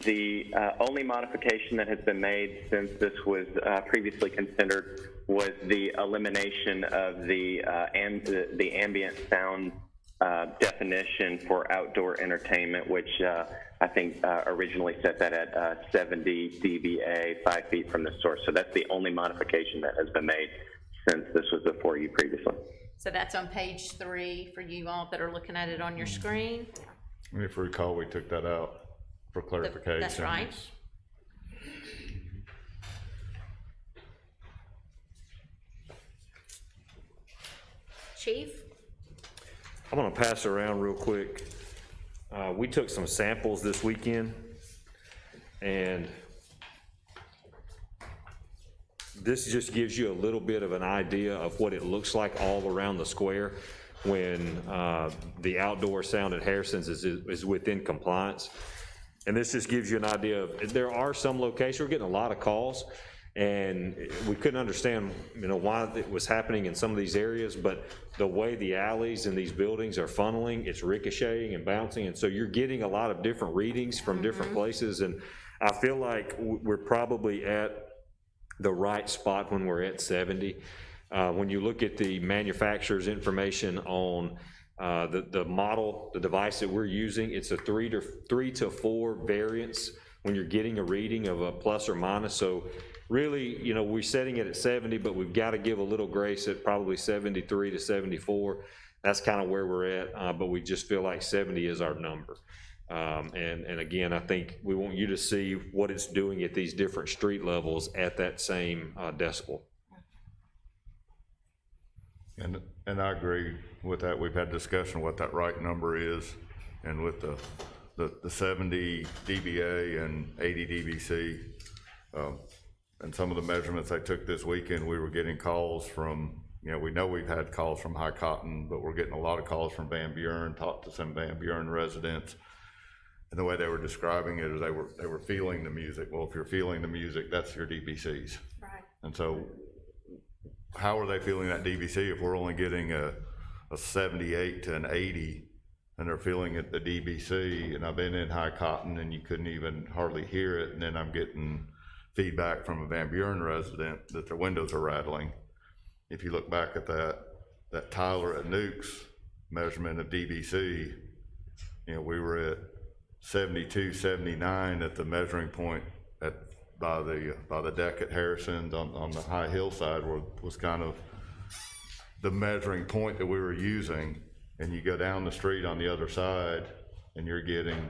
Speaker 14: the only modification that has been made since this was previously considered was the elimination of the ambient sound definition for outdoor entertainment, which I think originally set that at 70 dBA, 5 feet from the source. So that's the only modification that has been made since this was before you previously.
Speaker 1: So that's on page 3 for you all that are looking at it on your screen.
Speaker 4: And if you recall, we took that out for clarification.
Speaker 1: That's right. Chief?
Speaker 15: I'm gonna pass it around real quick. We took some samples this weekend, and this just gives you a little bit of an idea of what it looks like all around the square when the outdoor sound at Harrison's is within compliance. And this just gives you an idea of, there are some locations, we're getting a lot of calls, and we couldn't understand, why it was happening in some of these areas, but the way the alleys in these buildings are funneling, it's ricocheting and bouncing, and so you're getting a lot of different readings from different places, and I feel like we're probably at the right spot when we're at 70. When you look at the manufacturer's information on the model, the device that we're using, it's a 3 to 4 variance when you're getting a reading of a plus or minus. So really, we're setting it at 70, but we've got to give a little grace at probably 73 to 74. That's kind of where we're at, but we just feel like 70 is our number. And again, I think we want you to see what it's doing at these different street levels at that same decibel.
Speaker 4: And I agree with that. We've had discussion what that right number is, and with the 70 dBA and 80 dBc, and some of the measurements I took this weekend, we were getting calls from, we know we've had calls from High Cotton, but we're getting a lot of calls from Van Buren, talked to some Van Buren residents, and the way they were describing it is they were feeling the music. Well, if you're feeling the music, that's your dBCs.
Speaker 2: Right.
Speaker 4: And so how are they feeling that dBC if we're only getting a 78 to an 80 and they're feeling it the dBC? And I've been in High Cotton and you couldn't even hardly hear it, and then I'm getting feedback from a Van Buren resident that their windows are rattling. If you look back at that Tyler at Nukes measurement of dBC, we were at 72, 79 at the measuring point by the deck at Harrison's on the high hillside, was kind of the measuring point that we were using. And you go down the street on the other side and you're getting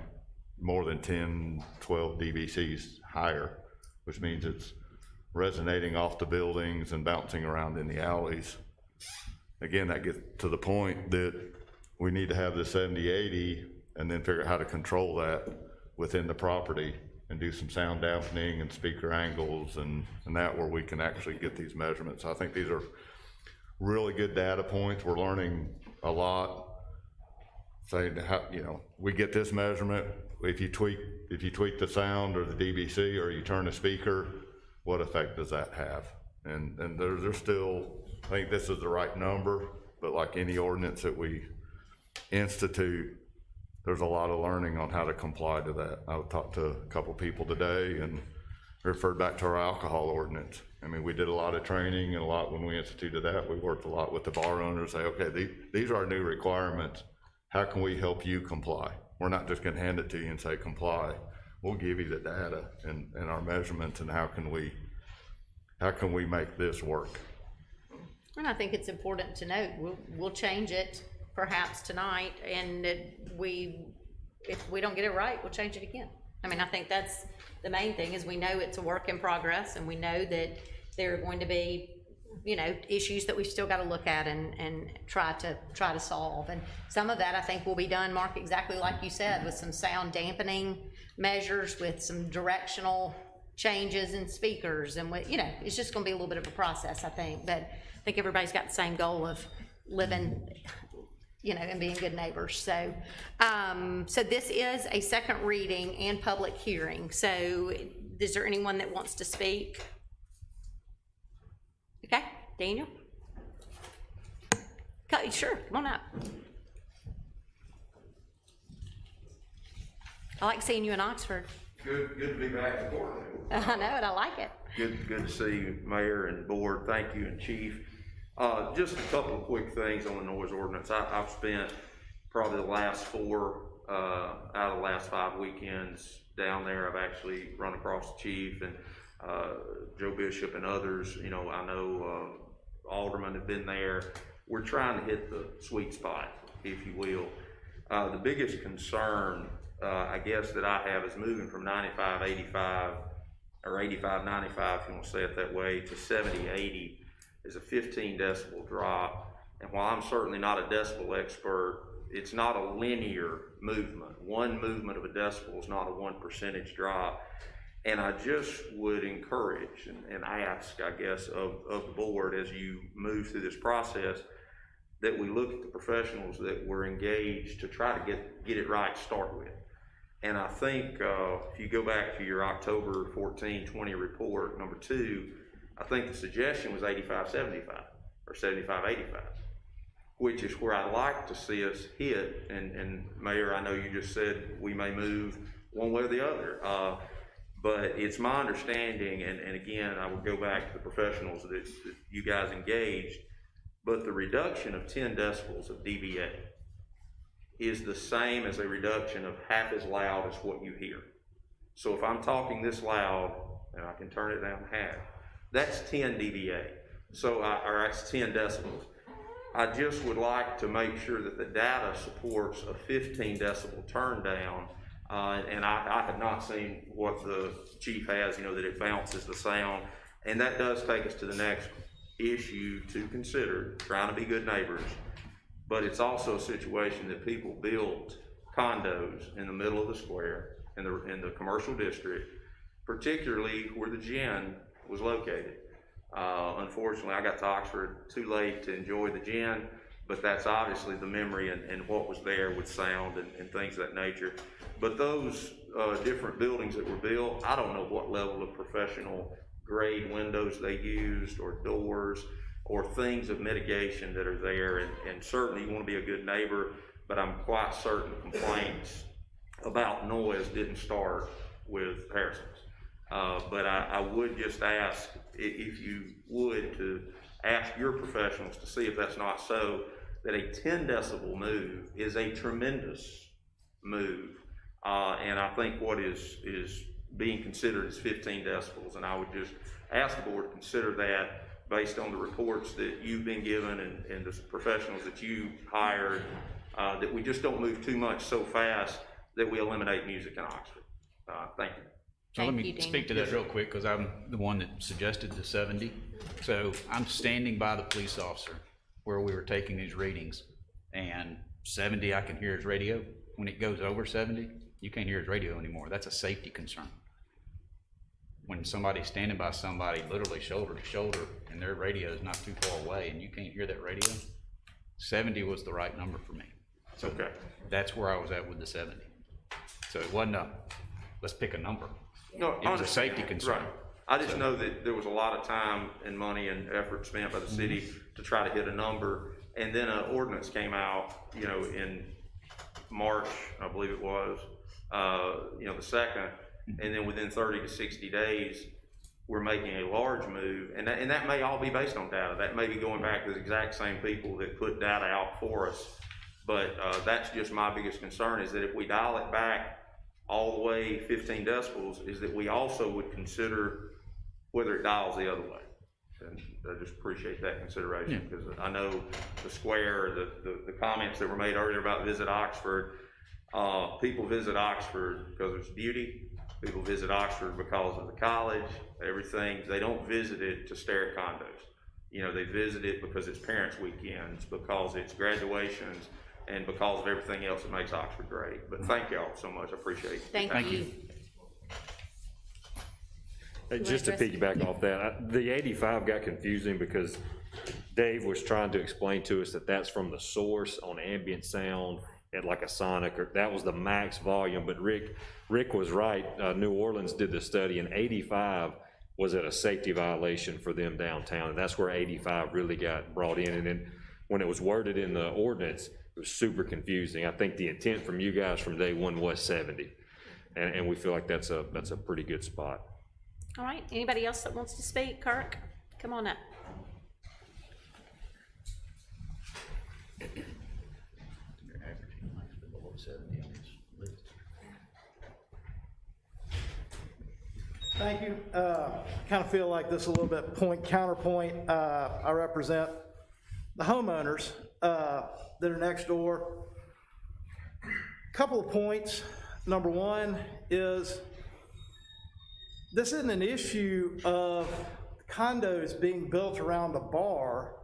Speaker 4: more than 10, 12 dBCs higher, which means it's resonating off the buildings and bouncing around in the alleys. Again, that gets to the point that we need to have the 70, 80 and then figure out how to control that within the property and do some sound dampening and speaker angles and that, where we can actually get these measurements. I think these are really good data points. We're learning a lot. Saying how, we get this measurement. If you tweak the sound or the dBC, or you turn the speaker, what effect does that have? And there's still, I think this is the right number, but like any ordinance that we institute, there's a lot of learning on how to comply to that. I talked to a couple people today and referred back to our alcohol ordinance. I mean, we did a lot of training and a lot when we instituted that. We worked a lot with the bar owners, say, okay, these are our new requirements. How can we help you comply? We're not just gonna hand it to you and say comply. We'll give you the data and our measurements, and how can we make this work?
Speaker 1: And I think it's important to note, we'll change it perhaps tonight, and if we don't get it right, we'll change it again. I mean, I think that's the main thing, is we know it's a work in progress, and we know that there are going to be, issues that we've still got to look at and try to solve. And some of that I think will be done, Mark, exactly like you said, with some sound dampening measures, with some directional changes in speakers, and it's just going to be a little bit of a process, I think. But I think everybody's got the same goal of living you know, and being good neighbors. So, so this is a second reading and public hearing. So is there anyone that wants to speak? Okay, Daniel? Sure, come on up. I like seeing you in Oxford.
Speaker 16: Good to be back in the courtroom.
Speaker 1: I know it, I like it.
Speaker 16: Good to see you, Mayor and Board. Thank you, and Chief. Just a couple of quick things on the noise ordinance. I've spent probably the last 4 out of the last 5 weekends down there. I've actually run across the chief and Joe Bishop and others. You know, I know aldermen have been there. We're trying to hit the sweet spot, if you will. The biggest concern, I guess, that I have is moving from 95, 85, or 85, 95, if you want to say it that way, to 70, 80 is a 15 decibel drop. And while I'm certainly not a decibel expert, it's not a linear movement. One movement of a decibel is not a 1% drop. And I just would encourage and ask, I guess, of the board as you move through this process, that we look at the professionals that were engaged to try to get it right to start with. And I think if you go back to your October 14, 20 report, number 2, I think the suggestion was 85, 75, or 75, 85, which is where I'd like to see us hit. And Mayor, I know you just said we may move one way or the other. But it's my understanding, and again, I would go back to the professionals that you guys engaged, but the reduction of 10 decibels of dBA is the same as a reduction of half as loud as what you hear. So if I'm talking this loud, and I can turn it down half, that's 10 dBA, or that's 10 decibels. I just would like to make sure that the data supports a 15 decibel turn down. And I have not seen what the chief has, you know, that it bounces the sound. And that does take us to the next issue to consider, trying to be good neighbors. But it's also a situation that people built condos in the middle of the square, in the commercial district, particularly where the gin was located. Unfortunately, I got to Oxford too late to enjoy the gin, but that's obviously the memory and what was there with sound and things of that nature. But those different buildings that were built, I don't know what level of professional grade windows they used, or doors, or things of mitigation that are there. And certainly you want to be a good neighbor, but I'm quite certain complaints about noise didn't start with Harrison's. But I would just ask, if you would, to ask your professionals to see if that's not so, that a 10 decibel move is a tremendous move. And I think what is being considered is 15 decibels. And I would just ask the board to consider that based on the reports that you've been given and the professionals that you hired, that we just don't move too much so fast that we eliminate music in Oxford. Thank you.
Speaker 5: So let me speak to that real quick, because I'm the one that suggested the 70. So I'm standing by the police officer where we were taking these readings, and 70, I can hear his radio. When it goes over 70, you can't hear his radio anymore. That's a safety concern. When somebody's standing by somebody literally shoulder to shoulder and their radio is not too far away and you can't hear that radio, 70 was the right number for me. So okay, that's where I was at with the 70. So it wasn't let's pick a number.
Speaker 16: No,
Speaker 5: it was a safety concern.
Speaker 16: Right. I just know that there was a lot of time and money and effort spent by the city to try to hit a number, and then an ordinance came out, you know, in March, I believe it was, you know, the 2nd, and then within 30 to 60 days, we're making a large move, and that may all be based on data. That may be going back to the exact same people that put data out for us, but that's just my biggest concern, is that if we dial it back all the way 15 decibels, is that we also would consider whether it dials the other way. And I just appreciate that consideration, because I know the square, the comments that were made earlier about Visit Oxford, people visit Oxford because of its beauty. People visit Oxford because of the college, everything. They don't visit it to stare at condos. You know, they visit it because it's parents' weekends, because it's graduations, and because of everything else that makes Oxford great. But thank y'all so much. I appreciate it.
Speaker 1: Thank you.
Speaker 15: Just to piggyback off that, the 85 got confusing because Dave was trying to explain to us that that's from the source on ambient sound at like a Sonic, or that was the max volume, but Rick was right. New Orleans did the study, and 85 was at a safety violation for them downtown, and that's where 85 really got brought in. And then when it was worded in the ordinance, it was super confusing. I think the intent from you guys from day one was 70, and we feel like that's a pretty good spot.
Speaker 1: All right, anybody else that wants to speak? Kirk, come on up.
Speaker 17: Thank you. Kind of feel like this is a little bit counterpoint. I represent the homeowners that are next door. Couple of points. Number one is this isn't an issue of condos being built around a bar.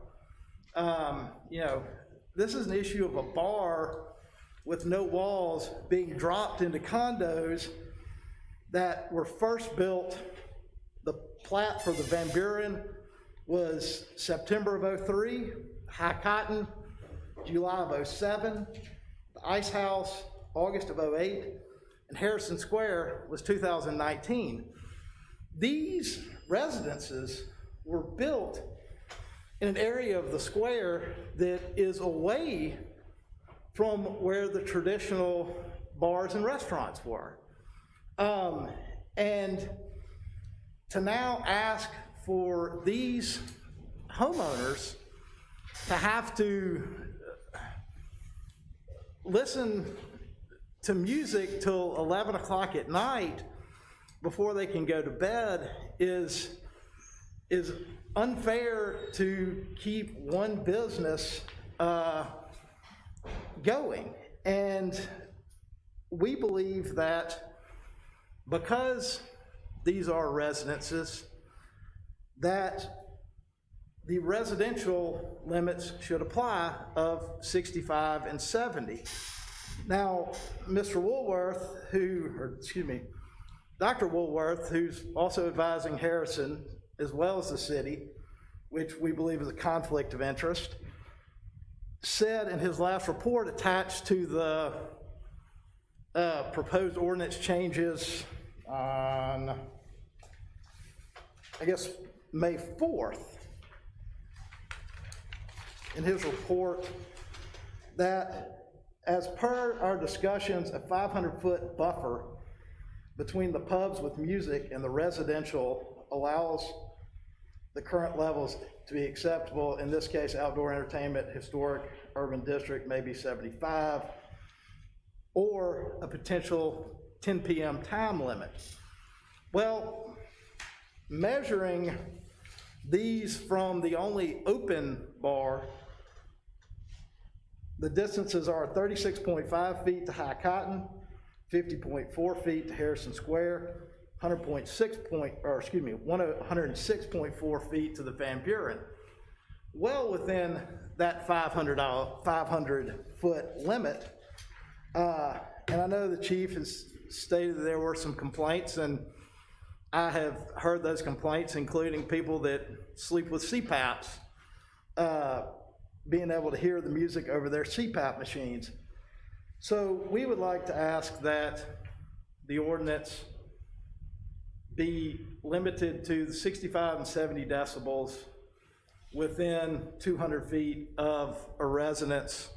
Speaker 17: This is an issue of a bar with no walls being dropped into condos that were first built. The plat for the Van Buren was September of '03, High Cotton, July of '07, the Ice House, August of '08, and Harrison Square was 2019. These residences were built in an area of the square that is away from where the traditional bars and restaurants were. And to now ask for these homeowners to have to listen to music till 11 o'clock at night before they can go to bed is unfair to keep one business going. And we believe that because these are residences, that the residential limits should apply of 65 and 70. Now, Mr. Woolworth, Dr. Woolworth, who's also advising Harrison as well as the city, which we believe is a conflict of interest, said in his last report attached to the proposed ordinance changes on, I guess, May 4th, in his report, that as per our discussions, a 500-foot buffer between the pubs with music and the residential allows the current levels to be acceptable. In this case, outdoor entertainment, historic urban district, maybe 75, or a potential 10 p.m. time limit. Well, measuring these from the only open bar, the distances are 36.5 feet to High Cotton, 50.4 feet to Harrison Square, 106.4 feet to the Van Buren. Well within that 500-foot limit. And I know the chief has stated that there were some complaints, and I have heard those complaints, including people that sleep with CPAPs, being able to hear the music over their CPAP machines. So we would like to ask that the ordinance be limited to the 65 and 70 decibels within 200 feet of a residence,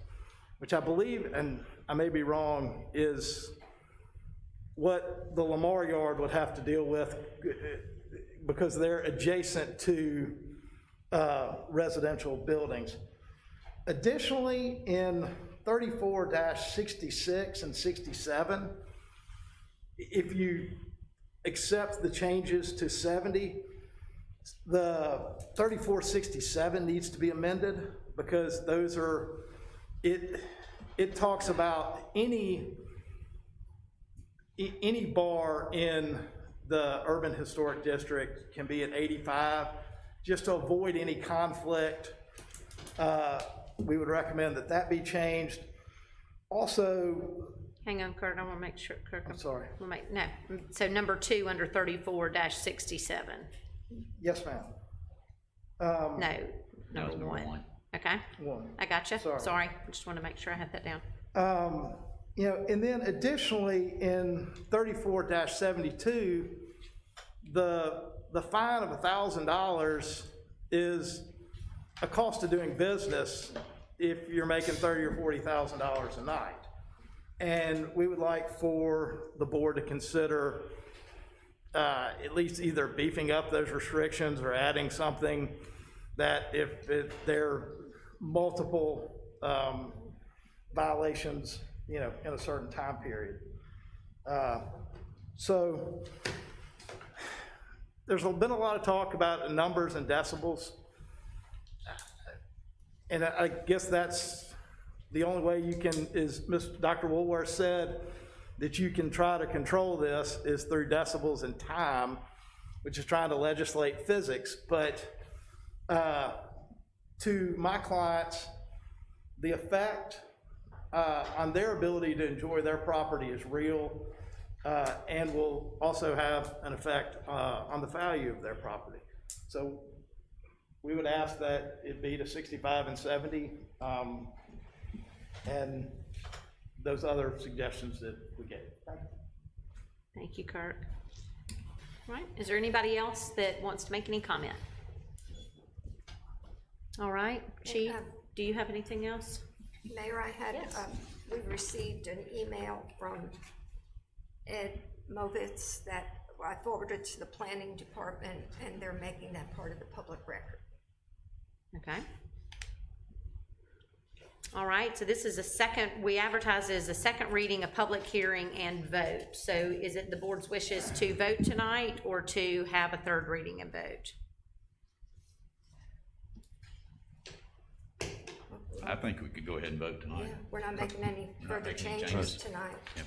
Speaker 17: which I believe, and I may be wrong, is what the Lamar Yard would have to deal with because they're adjacent to residential buildings. Additionally, in 34-66 and 67, if you accept the changes to 70, the 3467 needs to be amended because those are, it talks about any bar in the urban historic district can be at 85, just to avoid any conflict. We would recommend that that be changed. Also,
Speaker 1: hang on, Kurt, I want to make sure, Kurt.
Speaker 17: I'm sorry.
Speaker 1: So number 2 under 34-67.
Speaker 17: Yes, ma'am.
Speaker 1: No, number one. Okay,
Speaker 17: One.
Speaker 1: I got you.
Speaker 17: Sorry.
Speaker 1: Sorry, I just want to make sure I had that down.
Speaker 17: You know, and then additionally, in 34-72, the fine of $1,000 is a cost of doing business if you're making $30,000 or $40,000 a night. And we would like for the board to consider at least either beefing up those restrictions or adding something that if there are multiple violations, you know, in a certain time period. So there's been a lot of talk about numbers and decibels. And I guess that's the only way you can, is Dr. Woolworth said, that you can try to control this is through decibels and time, which is trying to legislate physics. But to my clients, the effect on their ability to enjoy their property is real and will also have an effect on the value of their property. So we would ask that it be to 65 and 70, and those other suggestions that we gave. Thank you.
Speaker 1: Thank you, Kirk. All right, is there anybody else that wants to make any comment? All right, Chief, do you have anything else?
Speaker 2: Mayor, I had, we received an email from Ed Movitz that I forwarded to the planning department, and they're making that part of the public record.
Speaker 1: Okay. All right, so this is a second, we advertise it as a second reading, a public hearing, and vote. So is it the board's wishes to vote tonight or to have a third reading and vote?
Speaker 5: I think we could go ahead and vote tonight.
Speaker 2: Yeah, we're not making any
Speaker 5: Not
Speaker 2: further
Speaker 5: making any
Speaker 2: changes
Speaker 5: changes.
Speaker 2: tonight.
Speaker 5: Yep.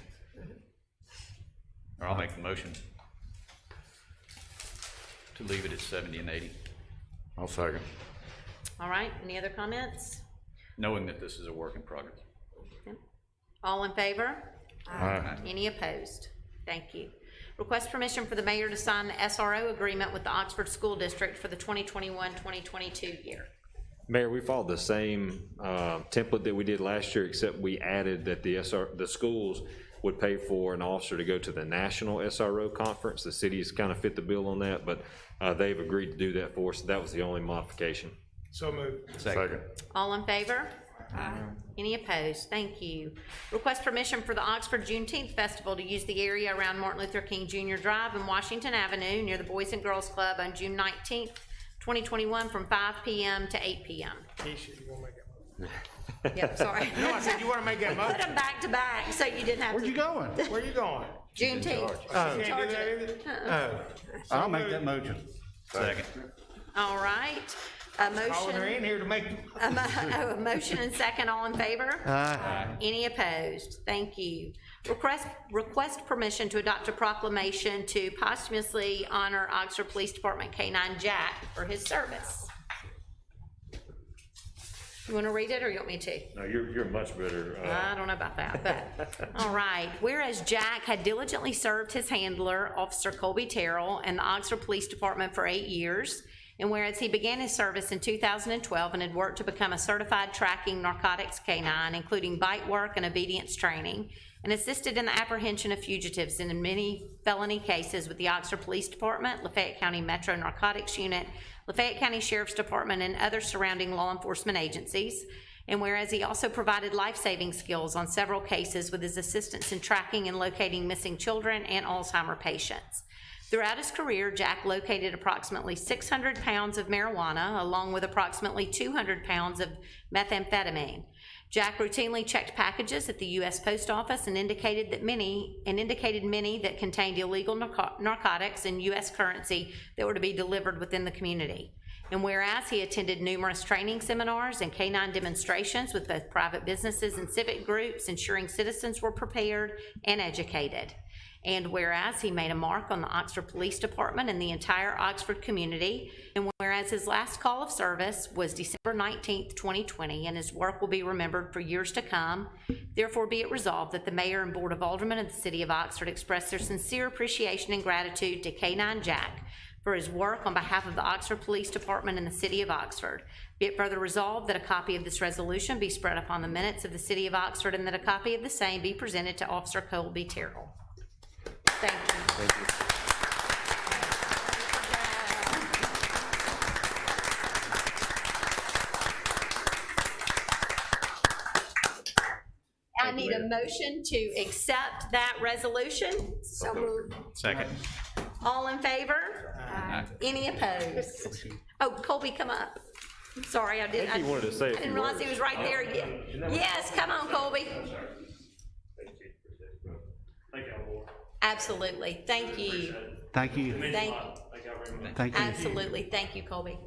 Speaker 5: Or I'll make the motion to leave it at 70 and 80,
Speaker 4: I'll second.
Speaker 1: All right, any other comments?
Speaker 5: knowing that this is a work in progress.
Speaker 1: All in favor?
Speaker 4: Aye.
Speaker 1: Any opposed? Thank you. Request permission for the mayor to sign the SRO agreement with the Oxford School District for the 2021-2022 year.
Speaker 15: Mayor, we followed the same template that we did last year, except we added that the schools would pay for an officer to go to the national SRO conference. The city has kind of fit the bill on that, but they've agreed to do that for us. That was the only modification.
Speaker 9: So moved.
Speaker 4: Second.
Speaker 1: All in favor? Any opposed? Thank you. Request permission for the Oxford Juneteenth Festival to use the area around Martin Luther King Jr. Drive and Washington Avenue near the Boys and Girls Club on June 19th, 2021 from 5 p.m. to 8 p.m.
Speaker 9: Keisha, you wanna make that motion?
Speaker 1: Yep, sorry.
Speaker 9: No, I said you wanna make that motion.
Speaker 1: Put them back to back so you didn't have to.
Speaker 3: Where you going?
Speaker 9: Where you going?
Speaker 1: Juneteenth.
Speaker 9: Oh.
Speaker 1: She's in
Speaker 9: Can't do
Speaker 1: charge
Speaker 9: that
Speaker 1: of it.
Speaker 9: either? Oh.
Speaker 3: I'll make that motion.
Speaker 5: Second.
Speaker 1: All right. A
Speaker 9: Calling her
Speaker 1: motion,
Speaker 9: in here to make.
Speaker 1: a motion and second, all in favor?
Speaker 3: Aye.
Speaker 1: Any opposed? Thank you. Request permission to adopt a proclamation to posthumously honor Oxford Police Department K-9 Jack for his service. You want to read it, or you want me to?
Speaker 15: No, you're much better.
Speaker 1: I don't know about that, but, all right. Whereas Jack had diligently served his handler, Officer Colby Terrell, and the Oxford Police Department for 8 years, and whereas he began his service in 2012 and had worked to become a certified tracking narcotics K-9, including bite work and obedience training, and assisted in the apprehension of fugitives in many felony cases with the Oxford Police Department, Lafayette County Metro Narcotics Unit, Lafayette County Sheriff's Department, and other surrounding law enforcement agencies. And whereas he also provided life-saving skills on several cases with his assistance in tracking and locating missing children and Alzheimer patients. Throughout his career, Jack located approximately 600 pounds of marijuana, along with approximately 200 pounds of methamphetamine. Jack routinely checked packages at the U.S. Post Office and indicated many that contained illegal narcotics and U.S. currency that were to be delivered within the community. And whereas he attended numerous training seminars and K-9 demonstrations with both private businesses and civic groups, ensuring citizens were prepared and educated. And whereas he made a mark on the Oxford Police Department and the entire Oxford community, and whereas his last call of service was December 19th, 2020, and his work will be remembered for years to come, therefore be it resolved that the Mayor and Board of Aldermen of the City of Oxford express their sincere appreciation and gratitude to K-9 Jack for his work on behalf of the Oxford Police Department and the City of Oxford. Be it further resolved that a copy of this resolution be spread upon the minutes of the City of Oxford and that a copy of the same be presented to Officer Colby Terrell. Thank you. I need a motion to accept that resolution.
Speaker 2: So moved.
Speaker 5: Second.
Speaker 1: All in favor? Any opposed? Oh, Colby, come up. Sorry, I didn't.
Speaker 15: I think he wanted to say a
Speaker 1: I didn't
Speaker 15: few
Speaker 1: realize he was right there. Yes, come on, Colby. Absolutely. Thank you.
Speaker 3: Thank you. Thank you.
Speaker 1: Absolutely. Thank you, Colby.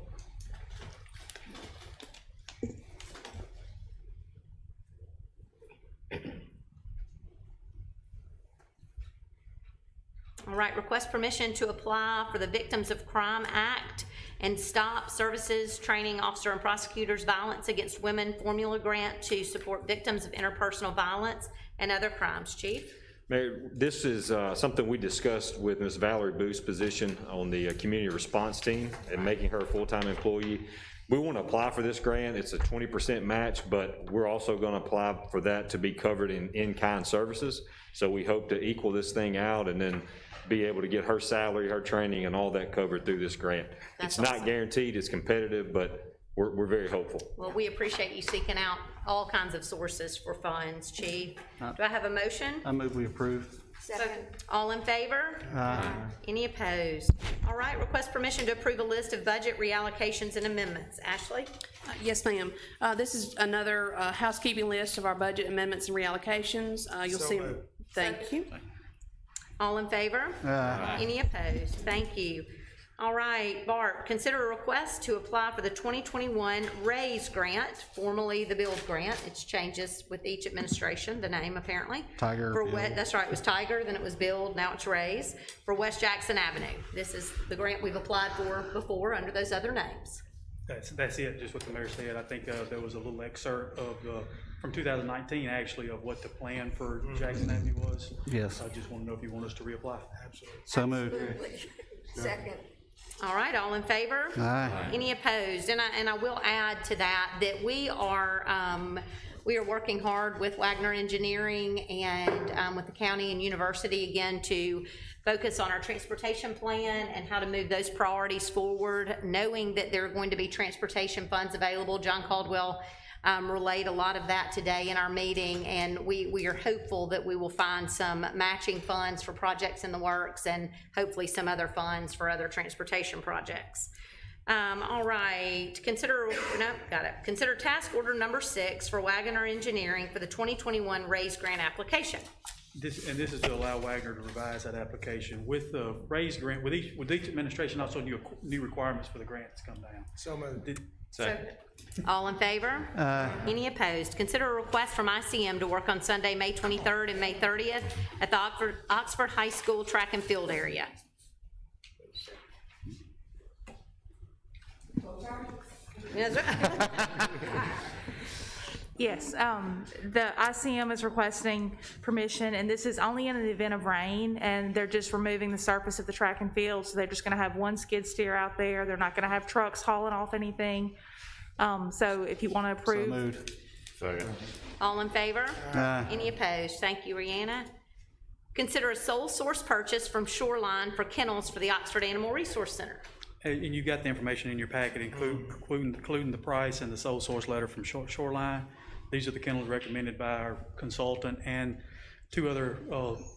Speaker 1: All right, request permission to apply for the Victims of Crime Act and Stop Services Training Officer and Prosecutors Violence Against Women Formula Grant to support victims of interpersonal violence and other crimes. Chief?
Speaker 15: Mayor, this is something we discussed with Ms. Valerie Booth's position on the community response team and making her a full-time employee. We want to apply for this grant. It's a 20% match, but we're also going to apply for that to be covered in-kind services. So we hope to equal this thing out and then be able to get her salary, her training, and all that covered through this grant. It's not guaranteed, it's competitive, but we're very hopeful.
Speaker 1: Well, we appreciate you seeking out all kinds of sources for funds, Chief. Do I have a motion?
Speaker 3: I move we approve.
Speaker 2: Second.
Speaker 1: All in favor? Any opposed? All right, request permission to approve a list of budget reallocations and amendments. Ashley?
Speaker 18: Yes, ma'am. This is another housekeeping list of our budget amendments and reallocations. You'll see. Thank you.
Speaker 1: All in favor? Any opposed? Thank you. All right, Bart, consider a request to apply for the 2021 RAISE grant, formerly the BUILD grant. It changes with each administration, the name apparently.
Speaker 3: Tiger,
Speaker 1: For
Speaker 3: BUILD.
Speaker 1: That's right, it was Tiger, then it was BUILD, now it's RAISE, for West Jackson Avenue. This is the grant we've applied for before under those other names.
Speaker 10: That's it, just what the mayor said. I think there was a little excerpt of, from 2019, actually, of what the plan for Jackson Avenue was.
Speaker 3: Yes.
Speaker 10: I just want to know if you want us to reapply. Absolutely.
Speaker 3: So moved.
Speaker 2: Second.
Speaker 1: All right, all in favor?
Speaker 3: Aye.
Speaker 1: Any opposed? And I will add to that we are working hard with Wagner Engineering and with the county and university again to focus on our transportation plan and how to move those priorities forward, knowing that there are going to be transportation funds available. John Caldwell relayed a lot of that today in our meeting, and we are hopeful that we will find some matching funds for projects in the works and hopefully some other funds for other transportation projects. All right, consider task order number 6 for Wagner Engineering for the 2021 RAISE grant application.
Speaker 10: This is to allow Wagner to revise that application. With the RAISE grant, with each administration, also new requirements for the grants come down.
Speaker 9: So moved.
Speaker 10: Second.
Speaker 1: All in favor? Any opposed? Consider a request from ICM to work on Sunday, May 23rd and May 30th at the Oxford High School track and field area.
Speaker 19: Yes, the ICM is requesting permission, and this is only in the event of rain, and they're just removing the surface of the track and field, so they're just gonna have one skid steer out there. They're not gonna have trucks hauling off anything. So if you wanna approve.
Speaker 3: So moved.
Speaker 4: Second.
Speaker 1: All in favor? Any opposed? Thank you, Rihanna. Consider a sole source purchase from Shoreline for kennels for the Oxford Animal Resource Center.
Speaker 10: And you got the information in your packet, including the price and the sole source letter from Shoreline. These are the kennels recommended by our consultant and 2 other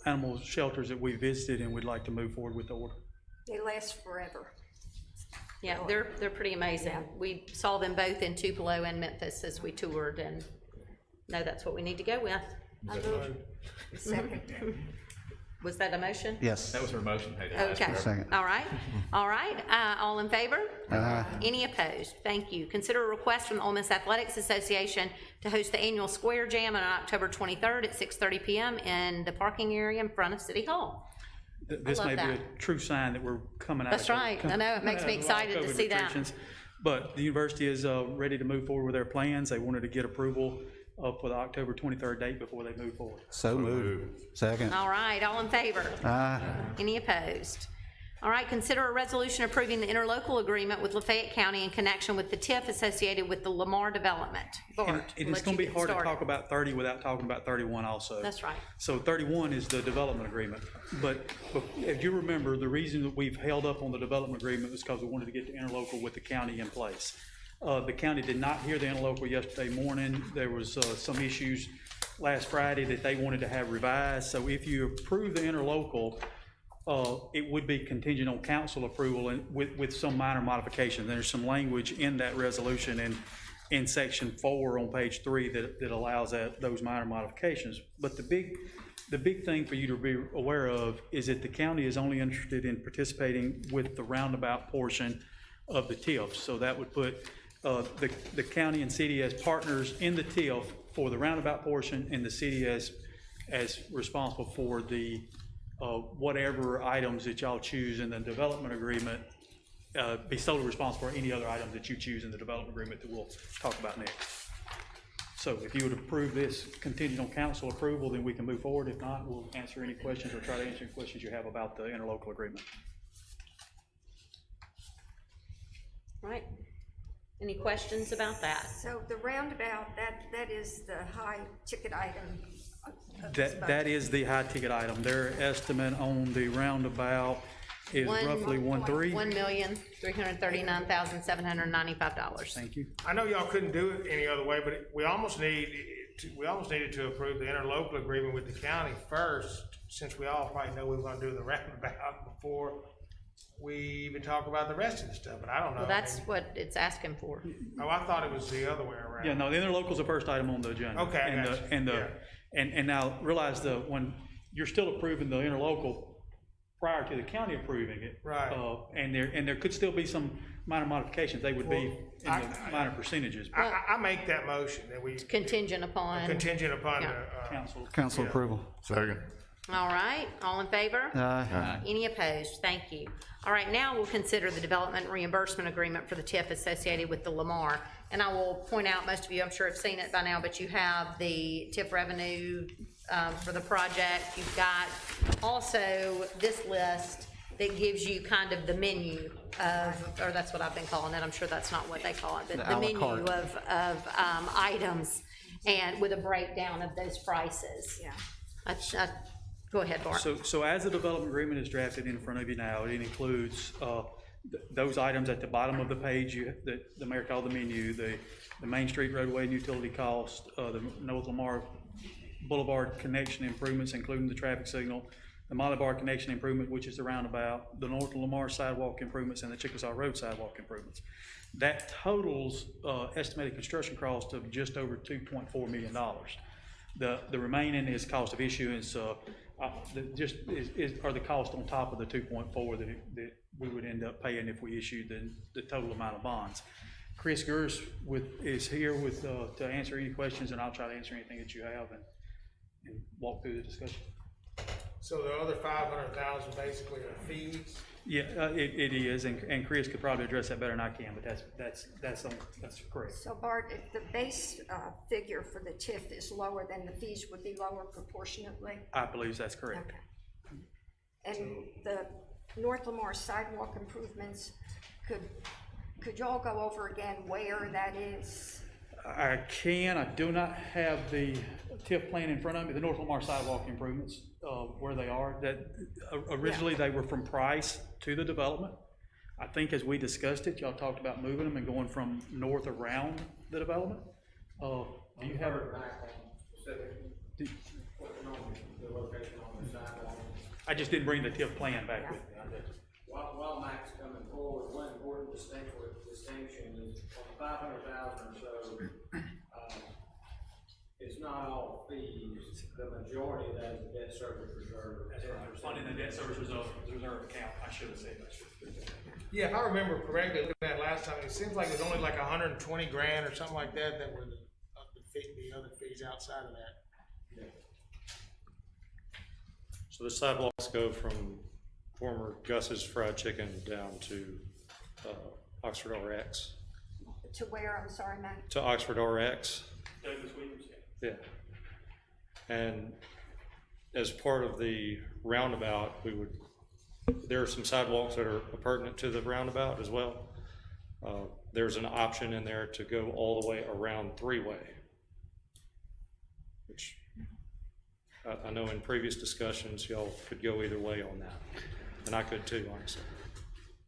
Speaker 10: animal shelters that we visited, and we'd like to move forward with the order.
Speaker 2: They last forever.
Speaker 1: Yeah, they're pretty amazing. We saw them both in Tupelo and Memphis as we toured, and no, that's what we need to go with.
Speaker 2: Second.
Speaker 1: Was that a motion?
Speaker 3: Yes.
Speaker 5: That was her motion. Hey,
Speaker 1: Okay,
Speaker 3: Second.
Speaker 1: all right, all in favor? Any opposed? Thank you. Consider a request from the Ole Miss Athletics Association to host the annual Square Jam on October 23rd at 6:30 p.m. in the parking area in front of City Hall.
Speaker 10: This
Speaker 1: love
Speaker 10: may be
Speaker 1: that.
Speaker 10: a true sign that we're coming out.
Speaker 1: That's right. I know, it makes me excited to see that.
Speaker 10: restrictions. But the university is ready to move forward with their plans. They wanted to get approval for the October 23rd date before they move forward.
Speaker 3: So moved. Second.
Speaker 1: All right, all in favor? Any opposed? All right, consider a resolution approving the interlocal agreement with Lafayette County in connection with the TIF associated with the Lamar development. Bart,
Speaker 20: And
Speaker 1: we'll
Speaker 20: it's
Speaker 1: let
Speaker 20: gonna
Speaker 1: you
Speaker 20: be
Speaker 1: get
Speaker 20: hard to
Speaker 1: started.
Speaker 20: talk about 30 without talking about 31 also.
Speaker 1: That's right.
Speaker 20: So 31 is the development agreement. But if you remember, the reason that we've held up on the development agreement is because we wanted to get the interlocal with the county in place. The county did not hear the interlocal yesterday morning. There was some issues last Friday that they wanted to have revised. So if you approve the interlocal, it would be contingent on council approval and with some minor modifications. There's some language in that resolution in section 4 on page 3 that allows those minor modifications. But the big thing for you to be aware of is that the county is only interested in participating with the roundabout portion of the TIF. So that would put the county and city as partners in the TIF for the roundabout portion, and the city as responsible for the whatever items that y'all choose in the development agreement, be solely responsible for any other items that you choose in the development agreement that we'll talk about next. So if you would approve this contingent on council approval, then we can move forward. If not, we'll answer any questions or try to answer any questions you have about the interlocal agreement.
Speaker 1: All right. Any questions about that?
Speaker 2: So the roundabout, that is the high ticket item of this
Speaker 20: That is the high ticket item. Their estimate on the roundabout is roughly
Speaker 1: $1,339,795.
Speaker 20: Thank you.
Speaker 9: I know y'all couldn't do it any other way, but we almost needed to approve the interlocal agreement with the county first, since we all probably know we were gonna do the roundabout before we even talk about the rest of the stuff, but I don't know.
Speaker 1: Well, that's what it's asking for.
Speaker 9: Oh, I thought it was the other way around.
Speaker 20: Yeah, no, the interlocal's the first item on the agenda.
Speaker 9: Okay, I
Speaker 20: And
Speaker 9: got
Speaker 20: the-
Speaker 9: you.
Speaker 20: And
Speaker 9: Yeah.
Speaker 20: and now realize when you're still approving the interlocal prior to the county approving it.
Speaker 9: Right.
Speaker 20: And there could still be some minor modifications. They would be in
Speaker 9: Well,
Speaker 20: the minor percentages.
Speaker 9: I make that motion that we.
Speaker 1: Contingent upon.
Speaker 9: Contingent upon
Speaker 1: Yeah.
Speaker 9: the,
Speaker 3: Council approval.
Speaker 4: Second.
Speaker 1: All right, all in favor?
Speaker 3: Aye.
Speaker 1: Any opposed? Thank you. All right, now we'll consider the development reimbursement agreement for the TIF associated with the Lamar. And I will point out, most of you, I'm sure have seen it by now, but you have the TIF revenue for the project. You've got also this list that gives you kind of the menu of, or that's what I've been calling it, I'm sure that's not what they call it, but
Speaker 3: The
Speaker 1: the
Speaker 3: à la
Speaker 1: menu
Speaker 3: carte.
Speaker 1: of items, and with a breakdown of those prices.
Speaker 2: Yeah.
Speaker 1: Go ahead, Bart.
Speaker 20: So as the development agreement is drafted in front of you now, it includes those items at the bottom of the page that the mayor called the menu, the Main Street roadway and utility cost, the North Lamar Boulevard connection improvements, including the traffic signal, the Molly Bar connection improvement, which is the roundabout, the North Lamar sidewalk improvements, and the Chickasaw Road sidewalk improvements. That totals estimated construction cost of just over $2.4 million. The remaining is cost of issuance, are the cost on top of the 2.4 that we would end up paying if we issued the total amount of bonds. Chris Gers is here to answer any questions, and I'll try to answer anything that you have and walk through the discussion.
Speaker 9: so the other 500,000 basically are fees?
Speaker 20: Yeah, it is, and Chris could probably address that better than I can, but that's correct.
Speaker 2: So Bart, if the base figure for the TIF is lower, then the fees would be lower proportionately?
Speaker 20: I believe that's correct.
Speaker 2: Okay. And the North Lamar sidewalk improvements, could y'all go over again where that is?
Speaker 20: I do not have the TIF plan in front of me, the North Lamar sidewalk improvements, where they are. That originally they were from Price to the development. I think as we discussed it, y'all talked about moving them and going from north around the development. Do you have it? I just didn't bring the TIF plan back with me.
Speaker 21: While Mike's coming forward, one important distinction is on the 500,000 or so, it's not all fees. The majority of that is debt service reserve.
Speaker 20: That's right. Funding the debt service reserve account. I should have said that.
Speaker 9: Yeah, if I remember correctly, looking at it last time, it seems like it was only like 120 grand or something like that were the other fees outside of that.
Speaker 22: So the sidewalks go from former Gus's Fried Chicken down to Oxford RX.
Speaker 2: To where, I'm sorry, Matt?
Speaker 22: To Oxford RX.
Speaker 20: Douglas Williams,
Speaker 22: Yeah. And as part of the roundabout, we would there are some sidewalks that are pertinent to the roundabout as well. There's an option in there to go all the way around three-way, which I know in previous discussions, y'all could go either way on that, and I could too, honestly.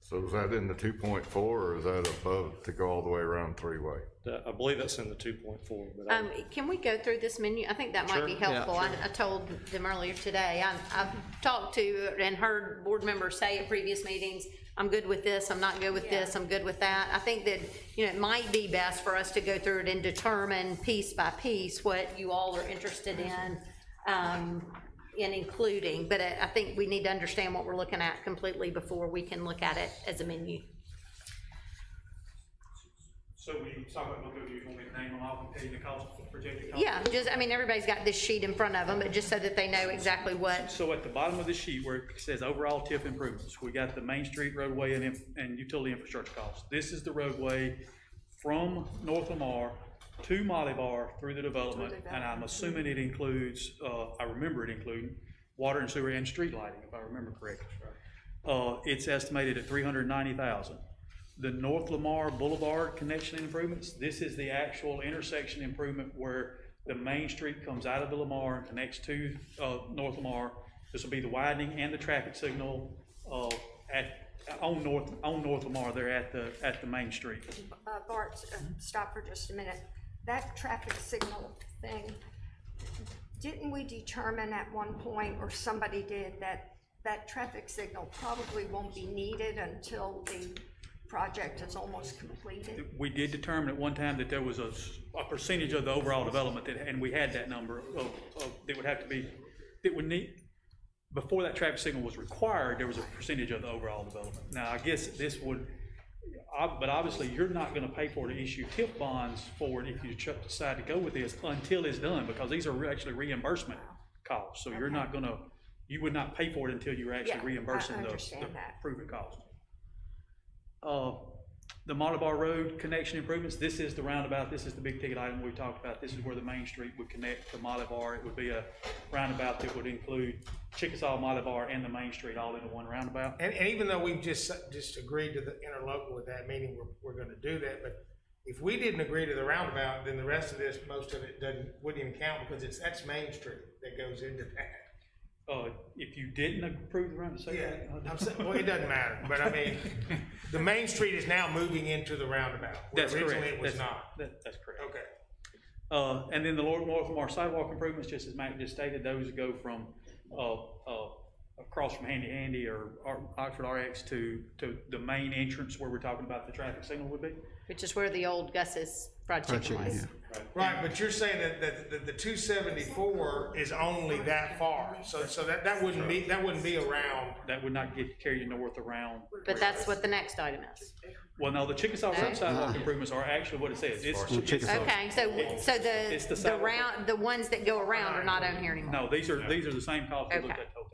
Speaker 4: So is that in the 2.4 or is that above to go all the way around three-way?
Speaker 22: I believe that's in the 2.4, but
Speaker 1: Can we go through this menu? I think that might be
Speaker 22: Sure. Yeah,
Speaker 1: helpful. I told them earlier today, I've talked to and heard board members say at previous meetings, I'm good with this, I'm not good with this, I'm good with that. I think that, it might be best for us to go through it and determine piece by piece what you all are interested in including, but I think we need to understand what we're looking at completely before we can look at it as a menu.
Speaker 20: So we talk about logo, you want me to name them off and tell you the cost, projected cost?
Speaker 1: Yeah, everybody's got this sheet in front of them, but just so that they know exactly what.
Speaker 20: So at the bottom of the sheet where it says overall TIF improvements, we got the Main Street roadway and utility infrastructure costs. This is the roadway from North Lamar to Molly Bar through the development, and I'm assuming it includes, I remember it including water and sewer and street lighting, if I remember correctly. It's estimated at $390,000. The North Lamar Boulevard connection improvements, this is the actual intersection improvement where the Main Street comes out of the Lamar and connects to North Lamar. This will be the widening and the traffic signal on North Lamar there at the Main Street.
Speaker 2: Bart, stop for just a minute. That traffic signal thing, didn't we determine at one point, or somebody did, that traffic signal probably won't be needed until the project is almost completed?
Speaker 20: We did determine at one time that there was a percentage of the overall development and we had that number of that would have to be, that would need, before that traffic signal was required, there was a percentage of the overall development. Now, I guess this would, but obviously you're not gonna pay for it to issue TIF bonds for it if you decide to go with this until it's done, because these are actually reimbursement costs. So you're not gonna, you would not pay for it until you're actually reimbursing the improvement cost. The Malabar Road connection improvements, this is the roundabout, this is the big ticket item we talked about. This is where the Main Street would connect to Malabar. It would be a roundabout that would include Chickasaw, Malabar, and the Main Street all into one roundabout.
Speaker 9: And even though we've just agreed to the interlocal with that, meaning we're gonna do that, but if we didn't agree to the roundabout, then the rest of this, most of it wouldn't even count, because that's Main Street that goes into that.
Speaker 20: If you didn't approve the roundabout,
Speaker 9: I'm saying, well, it doesn't matter, but I mean, the Main Street is now moving into the roundabout.
Speaker 20: That's correct.
Speaker 9: Originally it was not.
Speaker 20: That's correct.
Speaker 9: Okay.
Speaker 20: And then the North Lamar sidewalk improvements, just as Mac just stated, those go from, across from Handy Handy or Oxford RX to the main entrance where we're talking about the traffic signal would be.
Speaker 1: Which is where the old Gus's Fried Chicken was.
Speaker 9: Right, but you're saying that the 274 is only that far, so that wouldn't be around.
Speaker 20: That would not carry you north around.
Speaker 1: But that's what the next item is.
Speaker 20: Well, no, the Chickasaw Road sidewalk improvements are actually what it says.
Speaker 1: Okay, so the ones that go around are not on here anymore.
Speaker 20: No, these are the same costs we looked at total.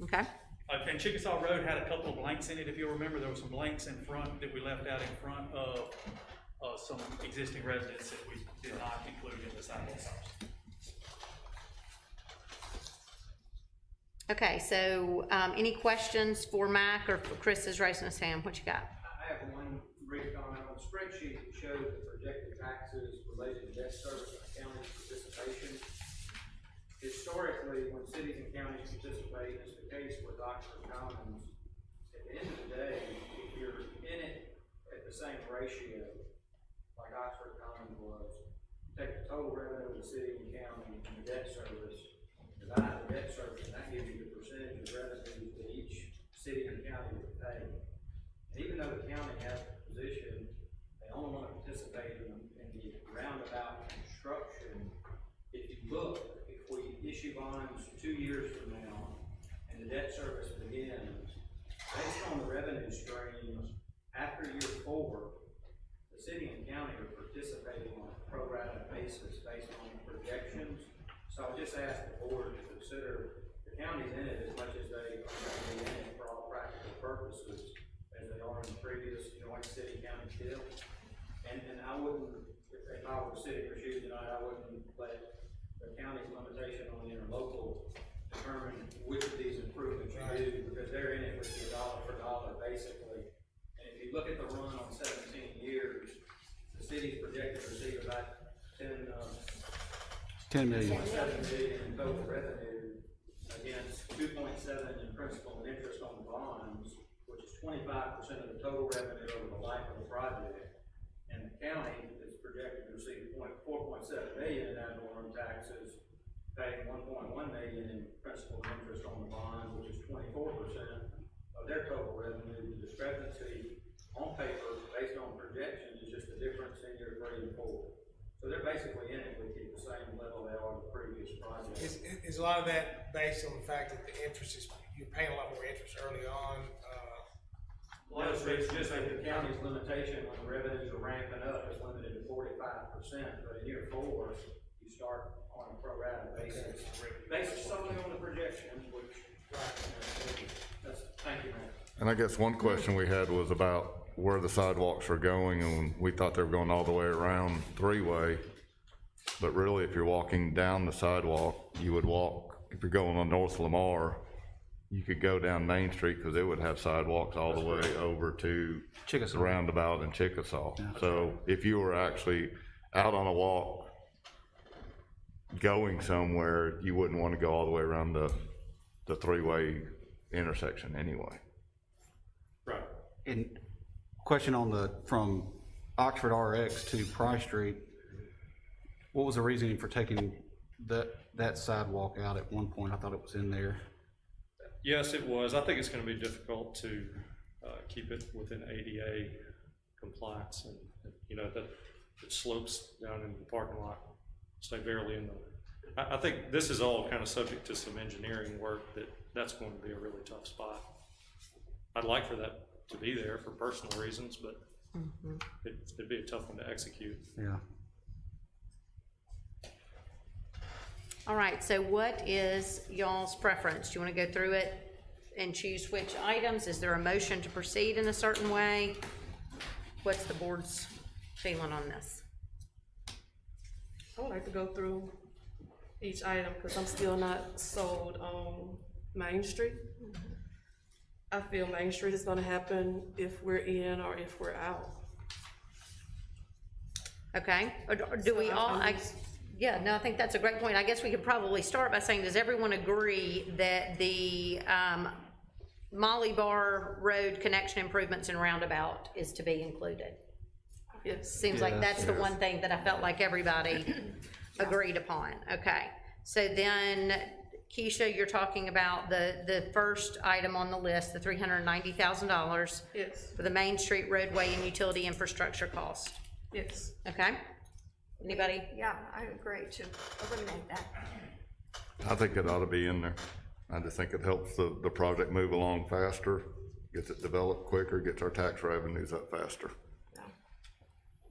Speaker 1: Okay.
Speaker 20: And Chickasaw Road had a couple of blanks in it, if you'll remember. There were some blanks in front that we left out in front of some existing residents that we did not include in the sidewalk costs.
Speaker 1: Okay, so any questions for Mac, or for Chris is raising his hand? What you got?
Speaker 21: I have one brief comment on the spreadsheet that shows the projected taxes related to debt service and county participation. Historically, when cities and counties participate, as the case with Oxford Commons, at the end of the day, if you're in it at the same ratio, like Oxford Commons was, take the total revenue of the city and county and the debt service, divide the debt service, and that gives you the percentage of revenue that each city and county would pay. And even though the county has a position, they only want to participate in the roundabout construction. If you look, if we issue bonds 2 years from now and the debt service begins, based on the revenue streams, after year 4, the city and county are participating on a pro rata basis based on projections. So I just ask the board to consider the county's in it as much as they are going to be in it for all practical purposes as they are in the previous joint city-county deal. And I wouldn't, if I were sitting in your shoes tonight, I wouldn't let the county's limitation on the interlocal determine which of these improvements you do, because they're in it with you dollar for dollar, basically. And if you look at the run on 17 years, the city's projected to receive about 10
Speaker 3: million.
Speaker 21: $10.7 million in total revenue against 2.7 in principal and interest on the bonds, which is 25% of the total revenue over the life of the project. And the county is projected to receive 4.7 million in ad valorem taxes, paying 1.1 million in principal and interest on the bond, which is 24% of their total revenue. The discrepancy on paper, based on projections, is just the difference in year 3 and 4. So they're basically in it with you at the same level they are the previous project.
Speaker 9: Is a lot of that based on the fact that the interest is, you're paying a lot more interest early on?
Speaker 21: Well, it's just that the county's limitation when the revenues are ramping up is limited to 45%, but in year 4, you start on a pro rata basis, based solely on the projections, which, that's, thank you, Matt.
Speaker 4: And I guess one question we had was about where the sidewalks are going, and we thought they were going all the way around three-way. But really, if you're walking down the sidewalk, you would walk, if you're going on North Lamar, you could go down Main Street, because it would have sidewalks all the way over to
Speaker 3: Chickasaw.
Speaker 4: the roundabout in Chickasaw. So if you were actually out on a walk, going somewhere, you wouldn't want to go all the way around the three-way intersection anyway.
Speaker 22: Right.
Speaker 3: And question on from Oxford RX to Price Street, what was the reasoning for taking that sidewalk out at one point? I thought it was in there.
Speaker 22: Yes, it was. I think it's going to be difficult to keep it within ADA compliance, and you know that it slopes down into the parking lot, stay barely in the. I think this is all kind of subject to some engineering work. That's going to be a really tough spot. I'd like for that to be there for personal reasons, but it'd be a tough one to execute.
Speaker 3: Yeah.
Speaker 1: All right, so what is y'all's preference? Do you want to go through it and choose which items? Is there a motion to proceed in a certain way? What's the board's feeling on this?
Speaker 18: I would like to go through each item because I'm still not sold on Main Street. I feel Main Street is gonna happen if we're in or if we're out.
Speaker 1: Okay, or do we all, yeah, no, I think that's a great point. I guess we could probably start by saying, does everyone agree that the Molly Bar Road connection improvements and roundabout is to be included?
Speaker 18: Yes.
Speaker 1: Seems like that's the one thing that I felt like everybody agreed upon. Okay, so then Keisha, you're talking about the first item on the list, the $390,000
Speaker 18: Yes.
Speaker 1: for the Main Street roadway and utility infrastructure cost.
Speaker 18: Yes.
Speaker 1: Okay, anybody?
Speaker 2: Yeah, I agree to eliminate that.
Speaker 4: I think it ought to be in there. I just think it helps the project move along faster, gets it developed quicker, gets our tax revenues up faster.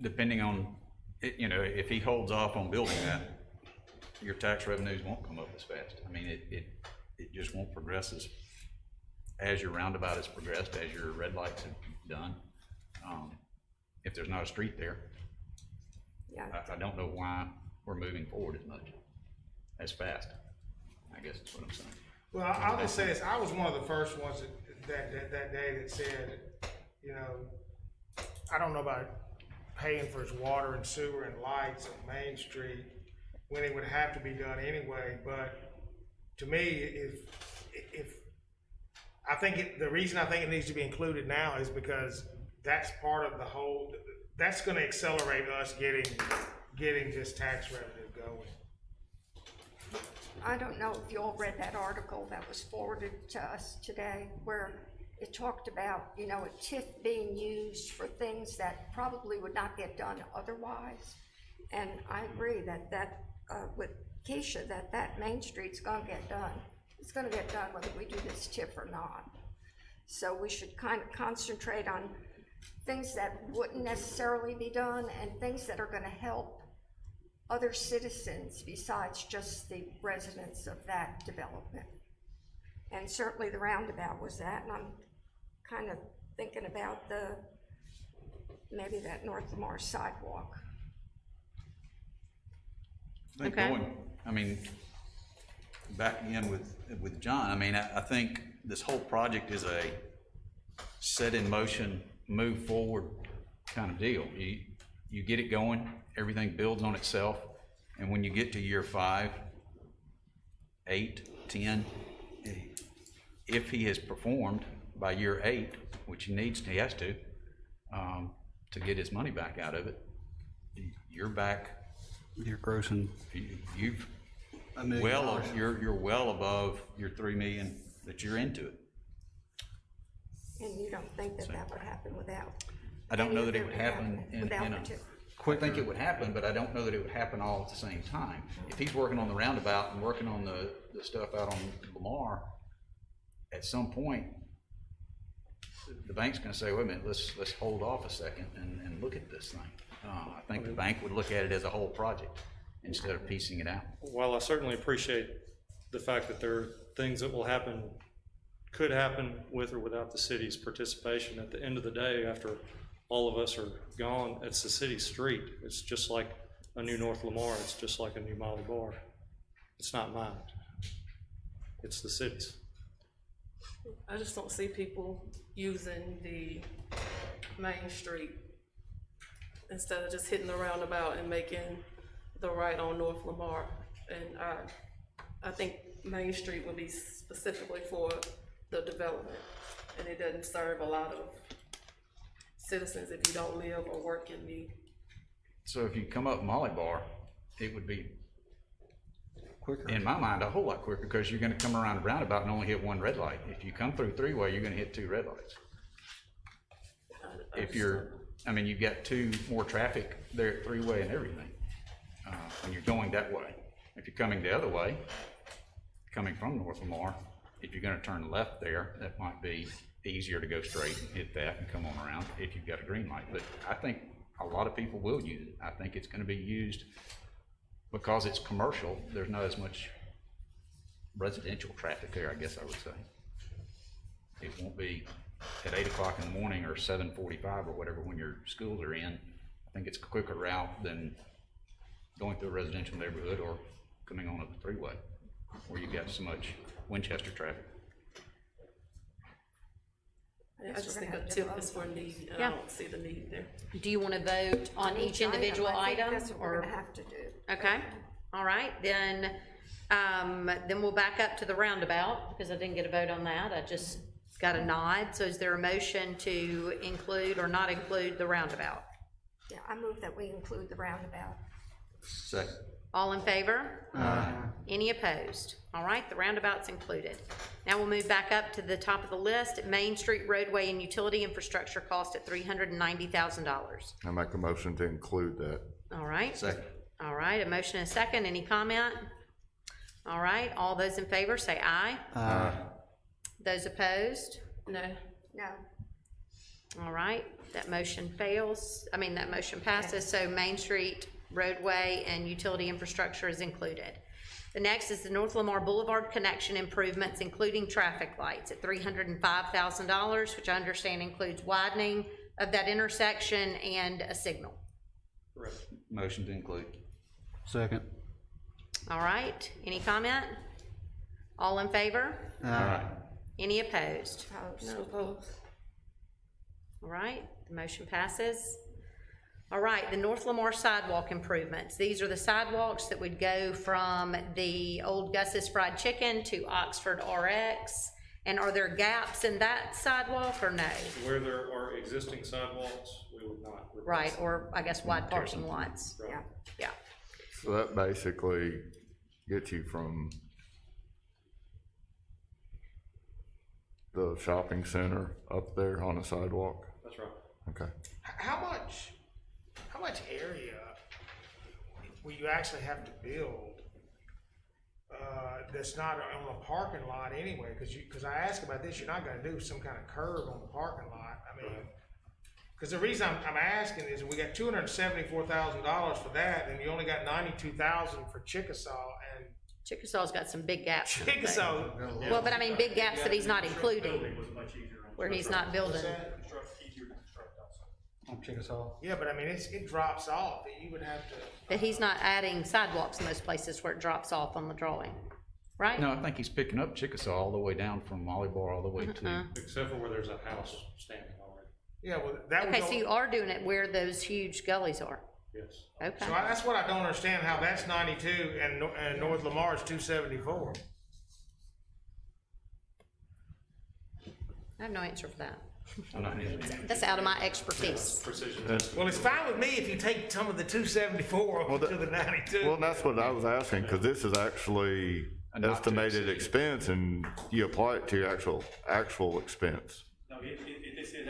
Speaker 5: Depending on, you know, if he holds off on building that, your tax revenues won't come up as fast. I mean, it just won't progress as your roundabout has progressed, as your red lights have done. If there's not a street there,
Speaker 2: Yeah.
Speaker 5: I don't know why we're moving forward as fast. I guess that's what I'm saying.
Speaker 9: Well, I'll just say this, I was one of the first ones that day that said, you know, I don't know about paying for his water and sewer and lights on Main Street when it would have to be done anyway, but to me, if I think the reason I think it needs to be included now is because that's part of the whole, that's gonna accelerate us getting this tax revenue going.
Speaker 2: I don't know if you all read that article that was forwarded to us today, where it talked about, you know, a TIF being used for things that probably would not get done otherwise. And I agree that with Keisha, that Main Street's gonna get done. It's gonna get done whether we do this TIF or not. So we should kind of concentrate on things that wouldn't necessarily be done and things that are gonna help other citizens besides just the residents of that development. And certainly the roundabout was that, and I'm kind of thinking about maybe that North Lamar sidewalk.
Speaker 5: I think
Speaker 1: Okay.
Speaker 5: I mean, back again with John, I mean, I think this whole project is a set in motion, move forward kind of deal. You get it going, everything builds on itself, and when you get to year 5, 8, 10, if he has performed by year 8, which he has to get his money back out of it, you're back.
Speaker 3: You're grossing.
Speaker 5: You've
Speaker 3: $1 million.
Speaker 5: you're well above your 3 million that you're into it.
Speaker 2: And you don't think that that would happen without?
Speaker 5: I don't know that it
Speaker 2: any
Speaker 5: would
Speaker 2: of
Speaker 5: happen
Speaker 2: without
Speaker 5: in a,
Speaker 2: the two?
Speaker 5: I think it would happen, but I don't know that it would happen all at the same time. If he's working on the roundabout and working on the stuff out on Lamar, at some point, the bank's gonna say, wait a minute, let's hold off a second and look at this thing. I think the bank would look at it as a whole project instead of piecing it out.
Speaker 22: While I certainly appreciate the fact that there are things that will happen, could happen with or without the city's participation, at the end of the day, after all of us are gone, it's the city's street. It's just like a new North Lamar. It's just like a new Molly Bar. It's not mine. It's the city's.
Speaker 18: I just don't see people using the main street instead of just hitting the roundabout and making the right on North Lamar. And I think Main Street would be specifically for the development, and it doesn't serve a lot of citizens if you don't live or work in the.
Speaker 5: So if you come up Molly Bar, it would be,
Speaker 3: Quicker.
Speaker 5: in my mind, a whole lot quicker, because you're gonna come around a roundabout and only hit 1 red light. If you come through 3-way, you're gonna hit 2 red lights. If you're, I mean, you've got 2 more traffic there at 3-way and everything, when you're going that way. If you're coming the other way, coming from North Lamar, if you're gonna turn left there, that might be easier to go straight and hit that and come on around if you've got a green light. But I think a lot of people will use it. I think it's gonna be used because it's commercial. There's not as much residential traffic there, I guess I would say. It won't be at 8 o'clock in the morning or 7:45 or whatever when your schools are in. I think it's a quicker route than going through a residential neighborhood or coming on a 3-way where you've got so much Winchester traffic.
Speaker 18: I just think a tip is for need, and
Speaker 1: Yeah.
Speaker 18: I don't see the need there.
Speaker 1: Do you want to vote on each individual
Speaker 2: I think
Speaker 1: item?
Speaker 2: that's what we're
Speaker 1: or
Speaker 2: gonna have to do.
Speaker 1: Okay, all right, then we'll back up to the roundabout, because I didn't get a vote on that, I just got a nod. So is there a motion to include or not include the roundabout?
Speaker 2: Yeah, I move that we include the roundabout.
Speaker 5: Second.
Speaker 1: All in favor? Any opposed? All right, the roundabout's included. Now we'll move back up to the top of the list, Main Street roadway and utility infrastructure cost at $390,000.
Speaker 4: I make a motion to include that.
Speaker 1: All right.
Speaker 5: Second.
Speaker 1: All right, a motion and a second, any comment? All right, all those in favor say aye. Those opposed?
Speaker 18: No.
Speaker 2: No.
Speaker 1: All right, that motion that motion passes, so Main Street roadway and utility infrastructure is included. The next is the North Lamar Boulevard connection improvements, including traffic lights at $305,000, which I understand includes widening of that intersection and a signal.
Speaker 22: Correct.
Speaker 5: Motion to include.
Speaker 3: Second.
Speaker 1: All right, any comment? All in favor? Any opposed?
Speaker 18: No opposed.
Speaker 1: All right, the motion passes. All right, the North Lamar sidewalk improvements. These are the sidewalks that would go from the old Gus's Fried Chicken to Oxford RX. And are there gaps in that sidewalk or no?
Speaker 22: Where there are existing sidewalks, we would not. replace
Speaker 1: Right,
Speaker 22: them.
Speaker 1: or I guess wide parking lots.
Speaker 22: Right.
Speaker 1: Yeah,
Speaker 4: So that basically gets you from the shopping center up there on the sidewalk?
Speaker 22: That's right.
Speaker 4: Okay.
Speaker 9: How much area will you actually have to build, that's not on a parking lot anyway? Cause I asked about this, you're not gonna do some kind of curve on the parking lot, I mean, cause the reason I'm asking is we got $274,000 for that, and you only got $92,000 for Chickasaw, and
Speaker 1: Chickasaw's got some big gaps.
Speaker 9: Chickasaw.
Speaker 1: Well, but I mean, big gaps that he's not including, where he's not building.
Speaker 3: On Chickasaw.
Speaker 9: Yeah, but I mean, it drops off, you would have to.
Speaker 1: But he's not adding sidewalks in those places where it drops off on the drawing. right?
Speaker 5: No, I think he's picking up Chickasaw all the way down from Molly Bar all the way to,
Speaker 22: Except for where there's a house standing already.
Speaker 9: Yeah, well, that was.
Speaker 1: Okay, so you are doing it where those huge gullies are?
Speaker 22: Yes.
Speaker 1: Okay.
Speaker 9: So that's what I don't understand, how that's 92 and North Lamar is 274.
Speaker 1: I have no answer for that.
Speaker 5: I'm not in.
Speaker 1: That's out of my expertise.
Speaker 22: Precision.
Speaker 9: Well, it's fine with me if you take some of the 274 up to the 92.
Speaker 4: Well, that's what I was asking, because this is actually
Speaker 5: A not to
Speaker 4: estimated
Speaker 5: exceed.
Speaker 4: expense, and you apply it to actual expense.
Speaker 20: No, this is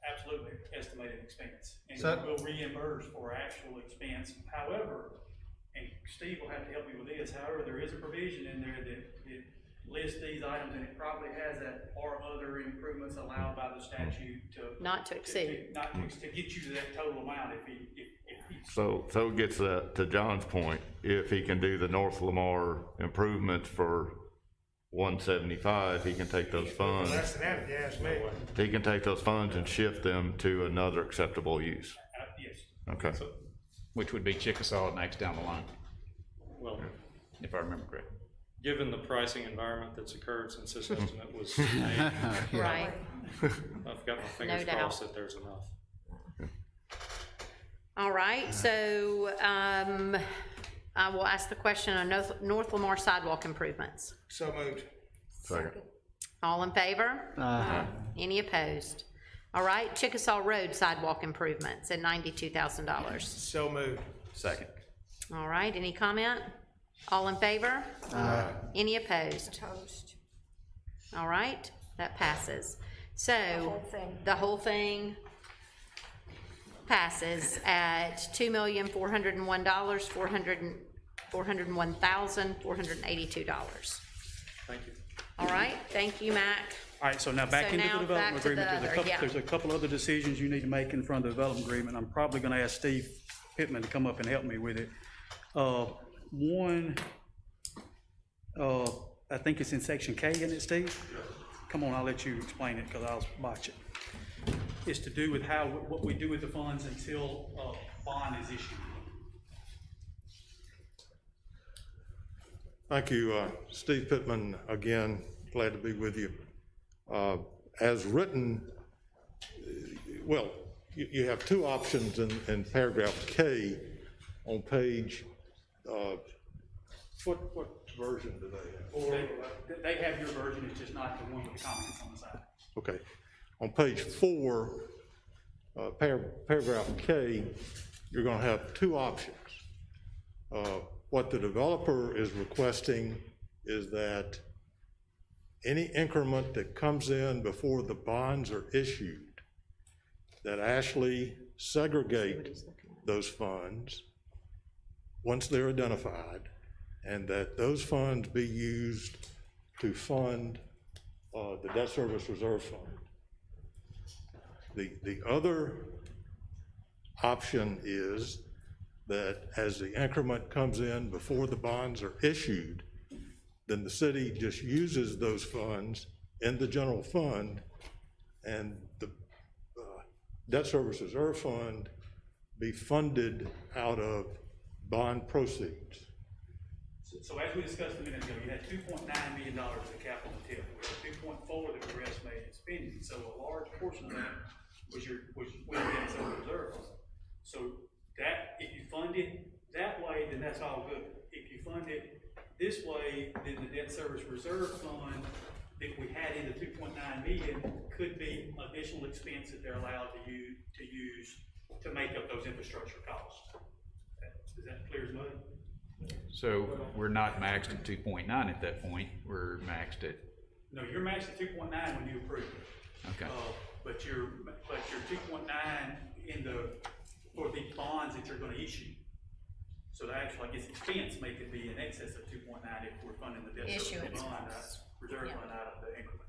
Speaker 20: absolutely estimated expense, and
Speaker 9: So-
Speaker 20: we'll reimburse for actual expense. However, and Steve will have to help me with this, however, there is a provision in there that lists these items, and it probably has that or other improvements allowed by the statute to.
Speaker 1: Not to exceed.
Speaker 20: Not to get you to that total amount if he.
Speaker 4: So it gets to John's point, if he can do the North Lamar improvements for 175, he can take those funds.
Speaker 9: Less than that, if you ask me.
Speaker 4: He can take those funds and shift them to another acceptable use.
Speaker 20: Yes.
Speaker 4: Okay.
Speaker 5: which would be Chickasaw next down the line,
Speaker 22: Well,
Speaker 5: if I remember correctly.
Speaker 22: given the pricing environment that's occurred since this estimate was made,
Speaker 1: Right.
Speaker 22: I've got my fingers
Speaker 1: doubt.
Speaker 22: crossed that there's enough.
Speaker 1: All right, so, I will ask the question on North Lamar sidewalk improvements.
Speaker 9: So moved.
Speaker 4: Second.
Speaker 1: All in favor? Any opposed? All right, Chickasaw Road sidewalk improvements at $92,000.
Speaker 9: So moved.
Speaker 5: Second.
Speaker 1: All right, any comment? All in favor? Any opposed?
Speaker 2: Opposed.
Speaker 1: All right, that passes. So,
Speaker 2: whole thing.
Speaker 1: the whole thing passes at $2,401, $401,482.
Speaker 22: Thank you.
Speaker 1: All right, thank you, Mac.
Speaker 20: All right, so now back
Speaker 1: So
Speaker 20: into
Speaker 1: now
Speaker 20: the
Speaker 1: back
Speaker 20: development
Speaker 1: to the
Speaker 20: agreement.
Speaker 1: other, yeah.
Speaker 20: There's a couple other decisions you need to make in front of the development agreement. I'm probably gonna ask Steve Pittman to come up and help me with it. One, I think it's in section K, isn't it, Steve? Come on, I'll let you explain it, because I'll botch it. It's to do with what we do with the funds until bond is issued.
Speaker 6: Thank you, Steve Pittman, again, glad to be with you. As written, well, you have two options in paragraph K on page, what version do they have?
Speaker 20: They have your version, it's just not the one with the comments on the side.
Speaker 6: Okay, on page 4, paragraph K, you're gonna have two options. What the developer is requesting is that any increment that comes in before the bonds are issued, that Ashley segregate those funds once they're identified, and that those funds be used to fund the debt service reserve fund. The other option is that as the increment comes in before the bonds are issued, then the city just uses those funds in the general fund, and the debt service reserve fund be funded out of bond proceeds.
Speaker 20: So as we discussed a minute ago, you had $2.9 million in capital TIF, we had 2.4 that were estimated spending, so a large portion of that was debt service reserve fund. So that, if you fund it that way, then that's all good. If you fund it this way, then the debt service reserve fund that we had in the 2.9 million could be additional expense that they're allowed to use to make up those infrastructure costs. Is that clear as mud?
Speaker 5: So we're not maxed at 2.9 at that point, we're maxed at,
Speaker 20: No, you're maxed at 2.9 when you approve it.
Speaker 5: okay.
Speaker 20: But your 2.9 for the bonds that you're gonna issue. So the actual, I guess, expense may could be in excess of 2.9 if we're funding the debt service
Speaker 1: Issuance
Speaker 20: bond,
Speaker 1: costs.
Speaker 20: reserve fund out of the increment.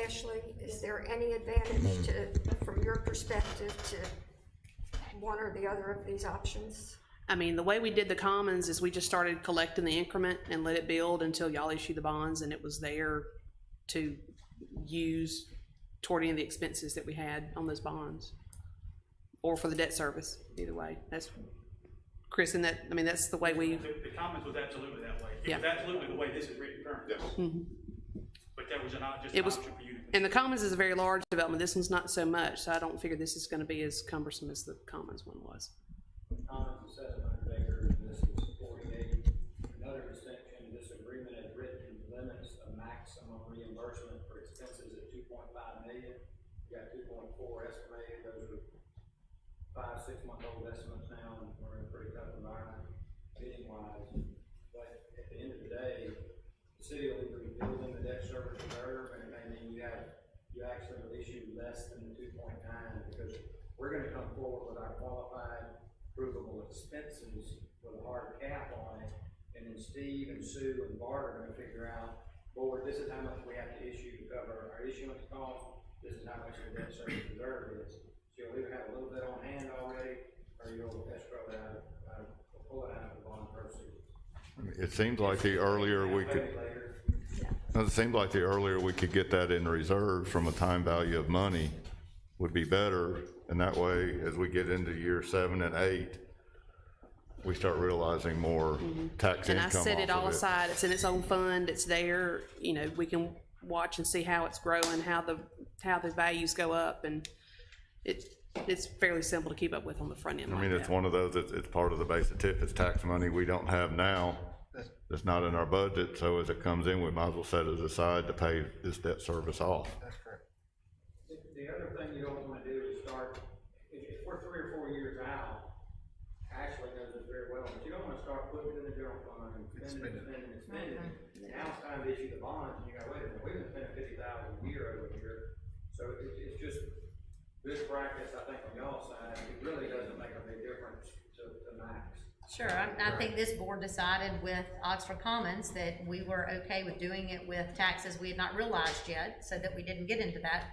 Speaker 2: Ashley, is there any advantage to, from your perspective, to one or the other of these options?
Speaker 7: I mean, the way we did the commons is we just started collecting the increment and let it build until y'all issue the bonds, and it was there to use toward any of the expenses that we had on those bonds, or for the debt service, either way. Chris, and that, I mean, that's the way we,
Speaker 20: The comments was absolutely that way. It
Speaker 7: Yeah.
Speaker 20: was absolutely the way this is written currently.
Speaker 7: Mhm.
Speaker 20: But that was just
Speaker 7: It
Speaker 20: an
Speaker 7: was,
Speaker 20: option for you to.
Speaker 7: and the Commons is a very large development. This one's not so much, so I don't figure this is gonna be as cumbersome as the Commons one was.
Speaker 21: Commons is 700 acres, and this is 48. Another distinction, this agreement as written limits a maximum reimbursement for expenses at 2.5 million. You got 2.4 estimated, those are 5-6-month-old estimates now, and we're in a pretty tough environment bidding wise. But at the end of the day, the city will either be building the debt service reserve, and it may mean you actually will issue less than the 2.9, because we're gonna come forward with our qualified provable expenses with a hard cap on it, and then Steve and Sue and Bart are gonna figure out, board, this is how much we have to issue to cover our issuance costs, this is how much the debt service reserve is. So you'll either have a little bit on hand already, or you'll escrow it out, pull it out of the bond proceeds.
Speaker 4: It seems like the earlier we could, it seems like the earlier we could get that in reserve from a time value of money would be better. And that way, as we get into year 7 and 8, we start realizing more tax
Speaker 7: And
Speaker 4: income
Speaker 7: I set it all
Speaker 4: off of
Speaker 7: aside, it's in its own fund, it's there, you know, we can watch and see how it's growing, how the values go up, and it's fairly simple to keep up with on the front end
Speaker 4: I
Speaker 7: like
Speaker 4: mean, it's
Speaker 7: that.
Speaker 4: one of those, it's part of the base of TIF, it's tax money we don't have now, that's not in our budget, so as it comes in, we might as well set it aside to pay this debt service off.
Speaker 21: That's correct. The other thing you don't wanna do is start, if we're 3 or 4 years out, Ashley knows this very well, but you don't wanna start putting it in the general fund and spending. Now it's time to issue the bonds, and you go, wait a minute, we've been spending 50,000 a year over here, so it's just good practice, I think, on y'all's side, it really doesn't make a big difference to max.
Speaker 1: Sure, I think this board decided with Oxford Commons that we were okay with doing it with taxes we had not realized yet, so that we didn't get into that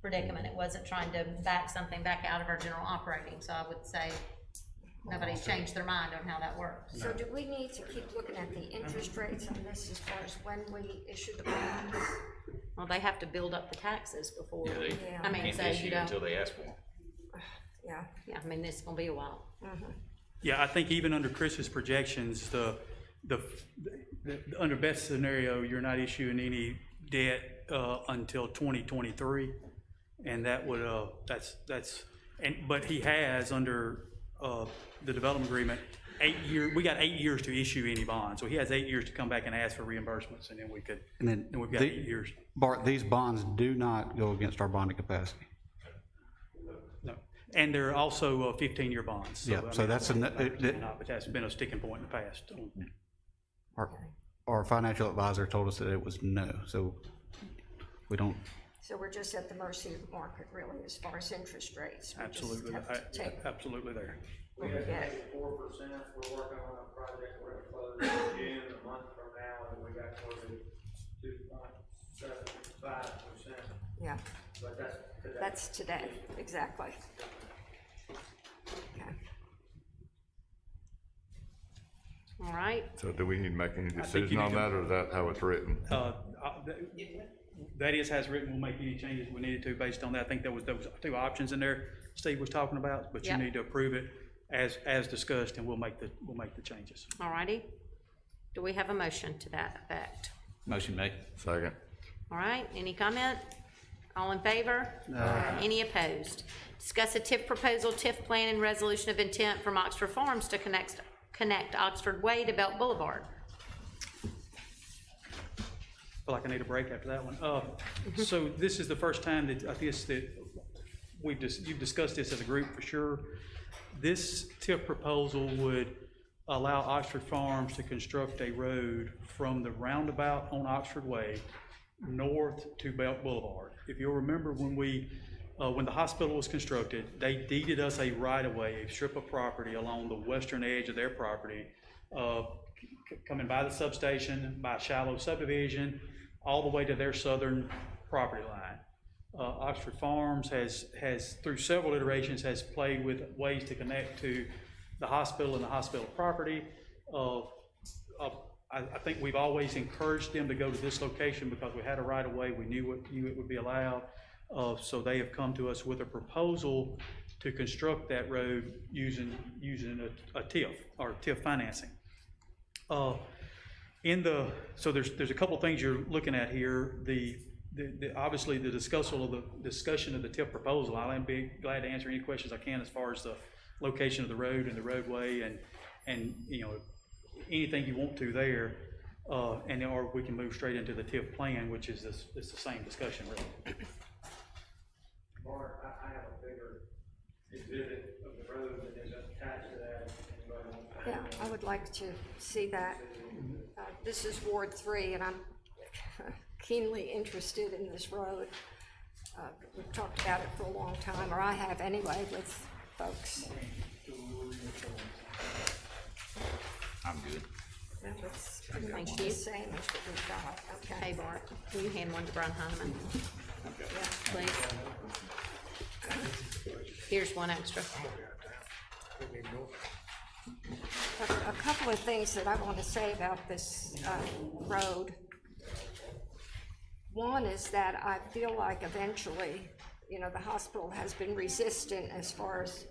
Speaker 1: predicament. It wasn't trying to back something back out of our general operating, so I would say nobody's changed their mind on how that works.
Speaker 2: So do we need to keep looking at the interest rates on this as far as when we issue the bonds?
Speaker 1: Well, they have to build up the taxes before,
Speaker 8: Yeah, they
Speaker 1: I mean,
Speaker 8: can't
Speaker 1: so
Speaker 8: issue
Speaker 1: you don't.
Speaker 8: until they ask for them.
Speaker 2: Yeah.
Speaker 1: Yeah, I mean, this is gonna be a while.
Speaker 20: Yeah, I think even under Chris's projections, under best scenario, you're not issuing any debt, until 2023. And that would, but he has under, the development agreement, we got 8 years to issue any bond. So he has 8 years to come back and ask for reimbursements, and then we could,
Speaker 3: And then
Speaker 20: then we've got 8 years.
Speaker 3: Bart, these bonds do not go against our bonding capacity.
Speaker 20: No. And they're also 15-year bonds.
Speaker 3: Yeah,
Speaker 20: I
Speaker 3: so
Speaker 20: mean,
Speaker 3: that's
Speaker 20: but that's been a sticking point in the past.
Speaker 3: Our financial advisor told us that it was no, so we don't.
Speaker 2: So we're just at the mercy of the market, really, as far as interest rates. We just
Speaker 20: Absolutely,
Speaker 2: have to take
Speaker 20: absolutely there.
Speaker 21: We have to pay 4%, we're working on a project, we're gonna close in June, a month from now, and we got quoted 2.75%.
Speaker 2: Yeah.
Speaker 21: But that's today.
Speaker 2: That's today, exactly. Okay.
Speaker 1: All right,
Speaker 4: So do we need to make any
Speaker 20: think you
Speaker 4: decision
Speaker 20: need
Speaker 4: on
Speaker 20: to-
Speaker 4: that, or is that how it's written?
Speaker 20: That is has written, we'll make any changes we needed to based on that. I think there was 2 options in there Steve was talking about, but you
Speaker 1: Yep.
Speaker 20: need to approve it as discussed, and we'll make the changes.
Speaker 1: all righty. Do we have a motion to that effect?
Speaker 8: Motion made.
Speaker 4: Second.
Speaker 1: All right, any comment? All in favor? Any opposed? Discuss a TIF proposal, TIF plan, and resolution of intent from Oxford Farms to connect Oxford Way to Belt Boulevard.
Speaker 20: Feel like I need a break after that one. So this is the first time that I guess that you've discussed this as a group for sure. This TIF proposal would allow Oxford Farms to construct a road from the roundabout on Oxford Way north to Belt Boulevard. If you'll remember when when the hospital was constructed, they deeded us a right-of-way, a strip of property along the western edge of their property, coming by the substation, by Shallow subdivision, all the way to their southern property line. Oxford Farms has through several iterations, has played with ways to connect to the hospital and the hospital property. I think we've always encouraged them to go to this location because we had a right of way, we knew it would be allowed. So they have come to us with a proposal to construct that road using a TIF, or TIF financing. So there's a couple things you're looking at here. Obviously the discussion of the TIF proposal. I'll be glad to answer any questions I can as far as the location of the road and the roadway and you know, anything you want to there. Or we can move straight into the TIF plan, which is it's the same discussion really.
Speaker 21: Bart, I have a bigger exhibit of the road that is attached to that.
Speaker 2: Yeah, I would like to see that. This is Ward 3, and I'm keenly interested in this road. We've talked about it for a long time, or I have anyway, with folks.
Speaker 5: I'm good.
Speaker 2: Well, it's pretty much
Speaker 1: Thank
Speaker 2: the
Speaker 1: you.
Speaker 2: same as what we've got. Okay.
Speaker 1: Hey, Bart, can you hand one to Brian Heineman? Please. Here's one extra.
Speaker 2: A couple of things that I want to say about this road. One is that I feel like eventually, you know, the hospital has been resistant as far as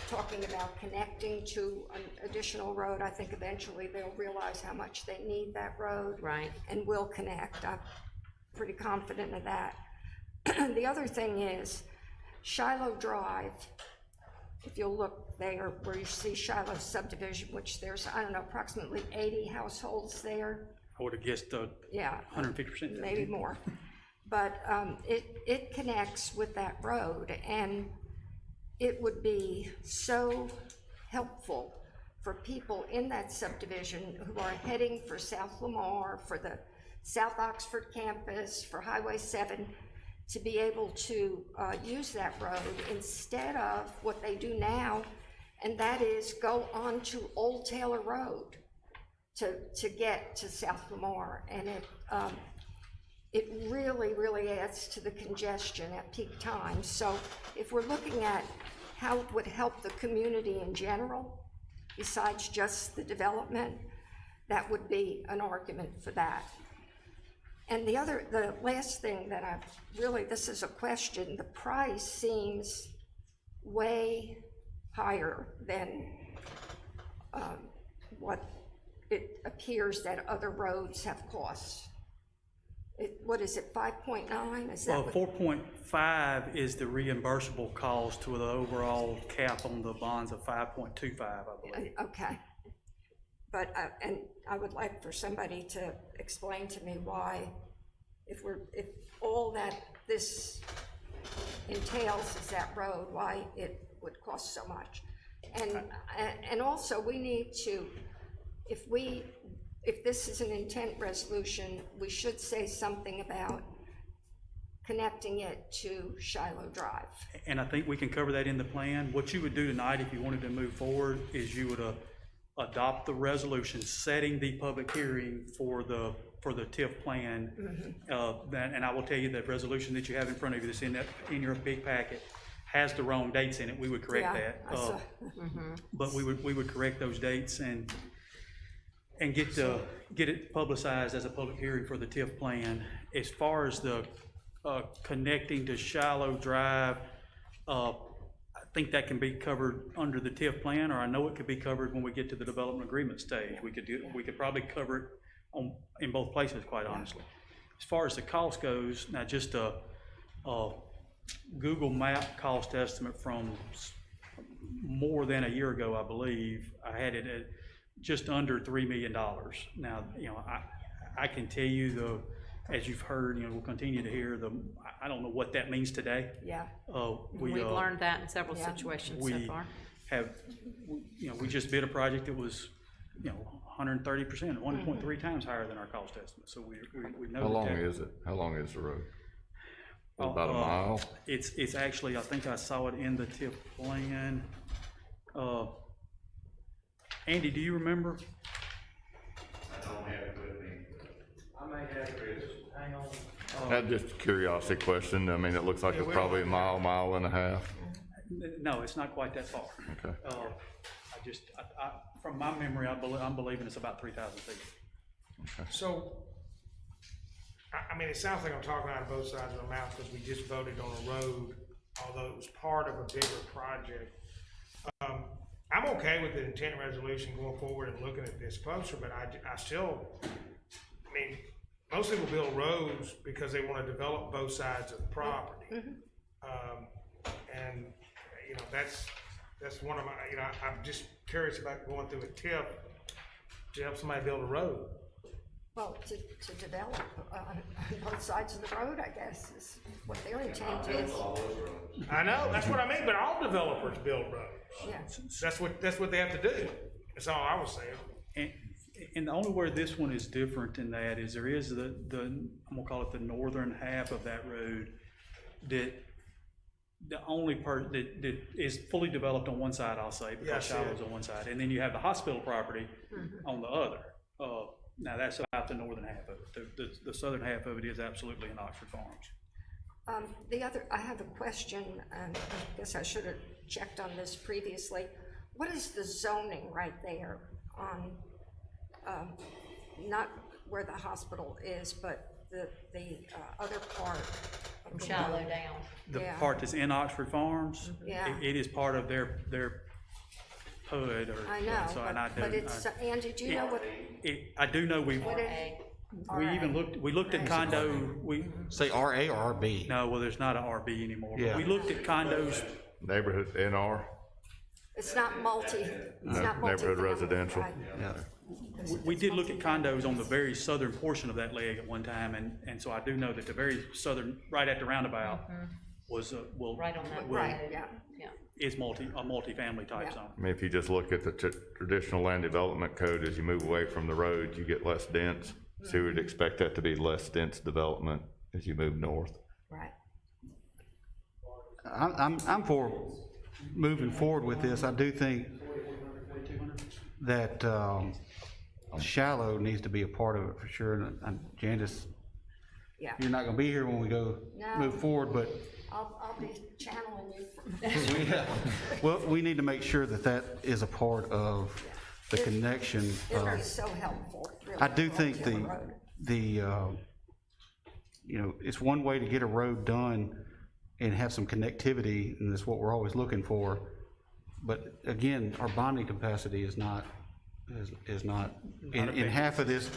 Speaker 2: talking about connecting to an additional road. I think eventually they'll realize how much they need that road.
Speaker 1: Right.
Speaker 2: And will connect. I'm pretty confident of that. The other thing is Shiloh Drive. If you'll look there where you see Shiloh subdivision, which there's, I don't know, approximately 80 households there.
Speaker 20: I would have guessed
Speaker 2: Yeah.
Speaker 20: 150%.
Speaker 2: Maybe more. But it connects with that road, and it would be so helpful for people in that subdivision who are heading for South Lamar, for the South Oxford campus, for Highway 7, to be able to use that road instead of what they do now, and that is go onto Old Taylor Road to get to South Lamar. And it really, really adds to the congestion at peak times. So if we're looking at how it would help the community in general, besides just the development, that would be an argument for that. And the last thing that this is a question, the price seems way higher than what it appears that other roads have cost. What is it, 5.9? Is that
Speaker 20: 4.5 is the reimbursable cost to the overall cap on the bonds of 5.25, I believe.
Speaker 2: Okay. But, and I would like for somebody to explain to me why, if all that this entails is that road, why it would cost so much. And also we need to, if this is an intent resolution, we should say something about connecting it to Shiloh Drive.
Speaker 20: And I think we can cover that in the plan. What you would do tonight, if you wanted to move forward, is you would adopt the resolution setting the public hearing for the TIF plan. And I will tell you that resolution that you have in front of you that's in your big packet has the wrong dates in it. We would correct that. But we would correct those dates and get it publicized as a public hearing for the TIF plan. As far as the connecting to Shiloh Drive, I think that can be covered under the TIF plan, or I know it could be covered when we get to the development agreement stage. We could probably cover it in both places, quite honestly. As far as the cost goes, now just a Google Map cost estimate from more than a year ago, I believe. I had it at just under $3 million. Now, you know, I can tell you as you've heard, you know, we'll continue to hear I don't know what that means today.
Speaker 2: Yeah.
Speaker 1: We've learned that in several situations so far.
Speaker 20: We just bid a project that was, you know, 130%, 1.3 times higher than our cost estimate. So we know.
Speaker 4: How long is it? How long is the road? About a mile?
Speaker 20: It's actually, I think I saw it in the TIF plan. Andy, do you remember?
Speaker 21: I don't have it with me. I may have it. Hang on.
Speaker 4: That's just a curiosity question. I mean, it looks like it's probably a mile and a half.
Speaker 20: No, it's not quite that far.
Speaker 4: Okay.
Speaker 20: From my memory, I'm believing it's about 3,000 feet.
Speaker 9: So, I mean, it sounds like I'm talking out of both sides of my mouth because we just voted on a road, although it was part of a bigger project. I'm okay with the intent resolution going forward and looking at this closer, but I still, I mean, most people build roads because they want to develop both sides of the property. And, you know, that's one of my, you know, I'm just curious about going through a TIF to help somebody build a road.
Speaker 2: Well, to develop on both sides of the road, I guess, is what their intent is.
Speaker 9: I know, that's what I mean, but all developers build roads.
Speaker 2: Yeah.
Speaker 9: That's what they have to do. That's all I was saying.
Speaker 20: And the only where this one is different in that is there is the I'm gonna call it the northern half of that road that the only part that is fully developed on one side, I'll say, because Shiloh's on one side, and then you have the hospital property on the other. Now that's about the northern half of it. The southern half of it is absolutely in Oxford Farms.
Speaker 2: I have a question, and I guess I should have checked on this previously. What is the zoning right there on, not where the hospital is, but the other part?
Speaker 1: From Shiloh down.
Speaker 20: The part that's in Oxford Farms,
Speaker 2: Yeah.
Speaker 20: it is part of their PUD or.
Speaker 2: I know,
Speaker 20: so, and
Speaker 2: but it's, Andy, do you know what?
Speaker 20: I do know we even looked at condo,
Speaker 3: Say RA or RB?
Speaker 20: No, well, there's not a RB anymore. But
Speaker 3: Yeah.
Speaker 20: we looked at condos.
Speaker 4: Neighborhood NR,
Speaker 2: It's not
Speaker 4: neighborhood residential.
Speaker 2: right?
Speaker 3: Yeah.
Speaker 20: We did look at condos on the very southern portion of that leg at one time, and so I do know that the very southern, right at the roundabout, was,
Speaker 1: Right on that
Speaker 20: will-
Speaker 1: road.
Speaker 2: Yeah.
Speaker 20: is a multifamily type zone.
Speaker 4: I mean, if you just look at the traditional land development code, as you move away from the road, you get less dense. So you would expect that to be less dense development as you move north.
Speaker 2: Right.
Speaker 3: I'm for moving forward with this. I do think that Shiloh needs to be a part of it for sure. And Janice,
Speaker 2: Yeah.
Speaker 3: you're not gonna be here when we go
Speaker 2: No.
Speaker 3: move forward, but
Speaker 2: I'll be channeling you from.
Speaker 3: well, we need to make sure that that is a part of the connection.
Speaker 2: It'd be so helpful, really.
Speaker 3: I do
Speaker 2: for
Speaker 3: think
Speaker 2: Old Taylor Road.
Speaker 3: you know, it's one way to get a road done and have some connectivity, and that's what we're always looking for. But again, our bonding capacity is not, in half of this,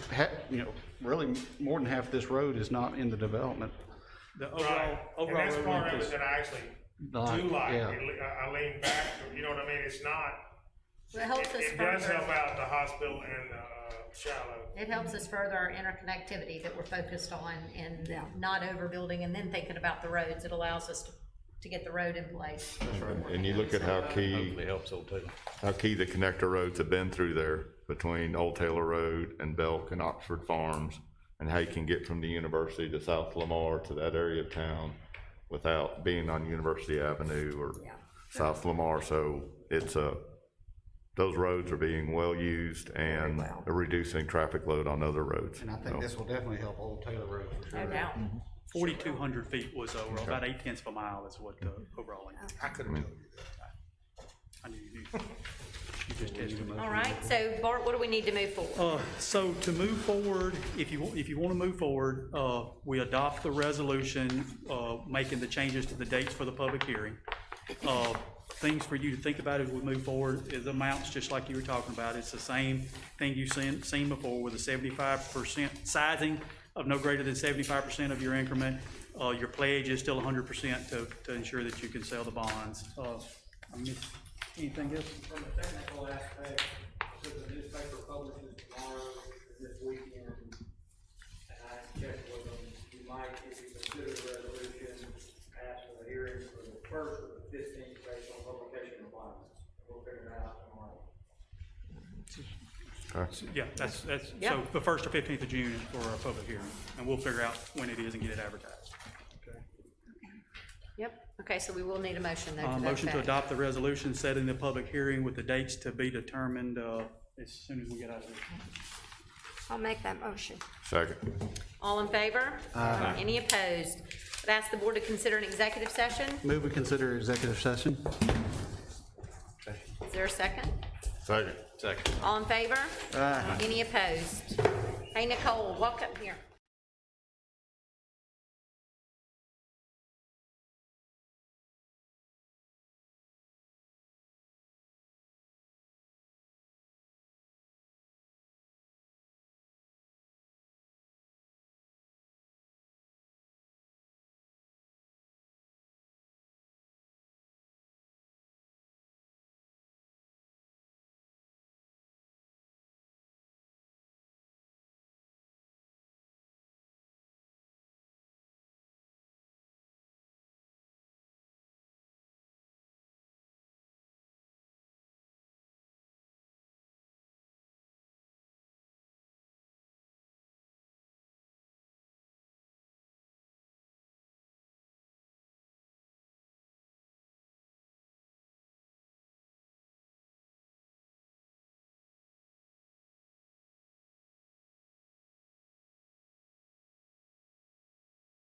Speaker 3: you know, really more than half of this road is not in the development.
Speaker 20: The
Speaker 9: Right. And that's part of it that I actually do like.
Speaker 3: Yeah.
Speaker 9: I lean back, you know what I mean? It's not,
Speaker 1: It helps us
Speaker 9: it does
Speaker 1: further.
Speaker 9: help out the hospital and Shiloh.
Speaker 1: It helps us further our interconnectivity that we're focused on and not overbuilding and then thinking about the roads. It allows us to get the road in place.
Speaker 4: And you look at how key,
Speaker 5: Hopefully helps Old Taylor.
Speaker 4: how key the connector roads have been through there between Old Taylor Road and Belk and Oxford Farms, and how you can get from the university to South Lamar to that area of town without being on University Avenue or South Lamar. So it's those roads are being well used and reducing traffic load on other roads.
Speaker 3: And I think this will definitely help Old Taylor Road for sure.
Speaker 1: No doubt.
Speaker 20: 4,200 feet was over, about 8/10 of a mile is what the overall length.
Speaker 9: I couldn't do
Speaker 20: I knew you knew. You just tested me.
Speaker 1: All right, so Bart, what do we need to move forward?
Speaker 20: So to move forward, if you want to move forward, we adopt the resolution, making the changes to the dates for the public hearing. Things for you to think about as we move forward is amounts, just like you were talking about. It's the same thing you've seen before with a 75% sizing of no greater than 75% of your increment. Your pledge is still 100% to ensure that you can sell the bonds. Anything else?
Speaker 21: From a technical aspect, so the newspaper publishes tomorrow, this weekend, and I checked with them, you might, if you consider the resolution, ask for the hearing for the 1st or the 15th based on publication requirements. We'll figure it out tomorrow.
Speaker 20: Yeah, that's,
Speaker 1: Yeah.
Speaker 20: so the 1st or 15th of June for a public hearing, and we'll figure out when it is and get it advertised. Okay.
Speaker 1: Yep, okay, so we will need a motion though. to that
Speaker 20: Motion to
Speaker 1: effect.
Speaker 20: adopt the resolution setting the public hearing with the dates to be determined, as soon as we get out of here.
Speaker 2: I'll make that motion.
Speaker 4: Second.
Speaker 1: All in favor? Any opposed? I'd ask the board to consider an executive session.
Speaker 3: Move we consider executive session.
Speaker 1: Is there a second?
Speaker 4: Second.
Speaker 5: Second.
Speaker 1: All in favor? Any opposed? Hey, Nicole, welcome here.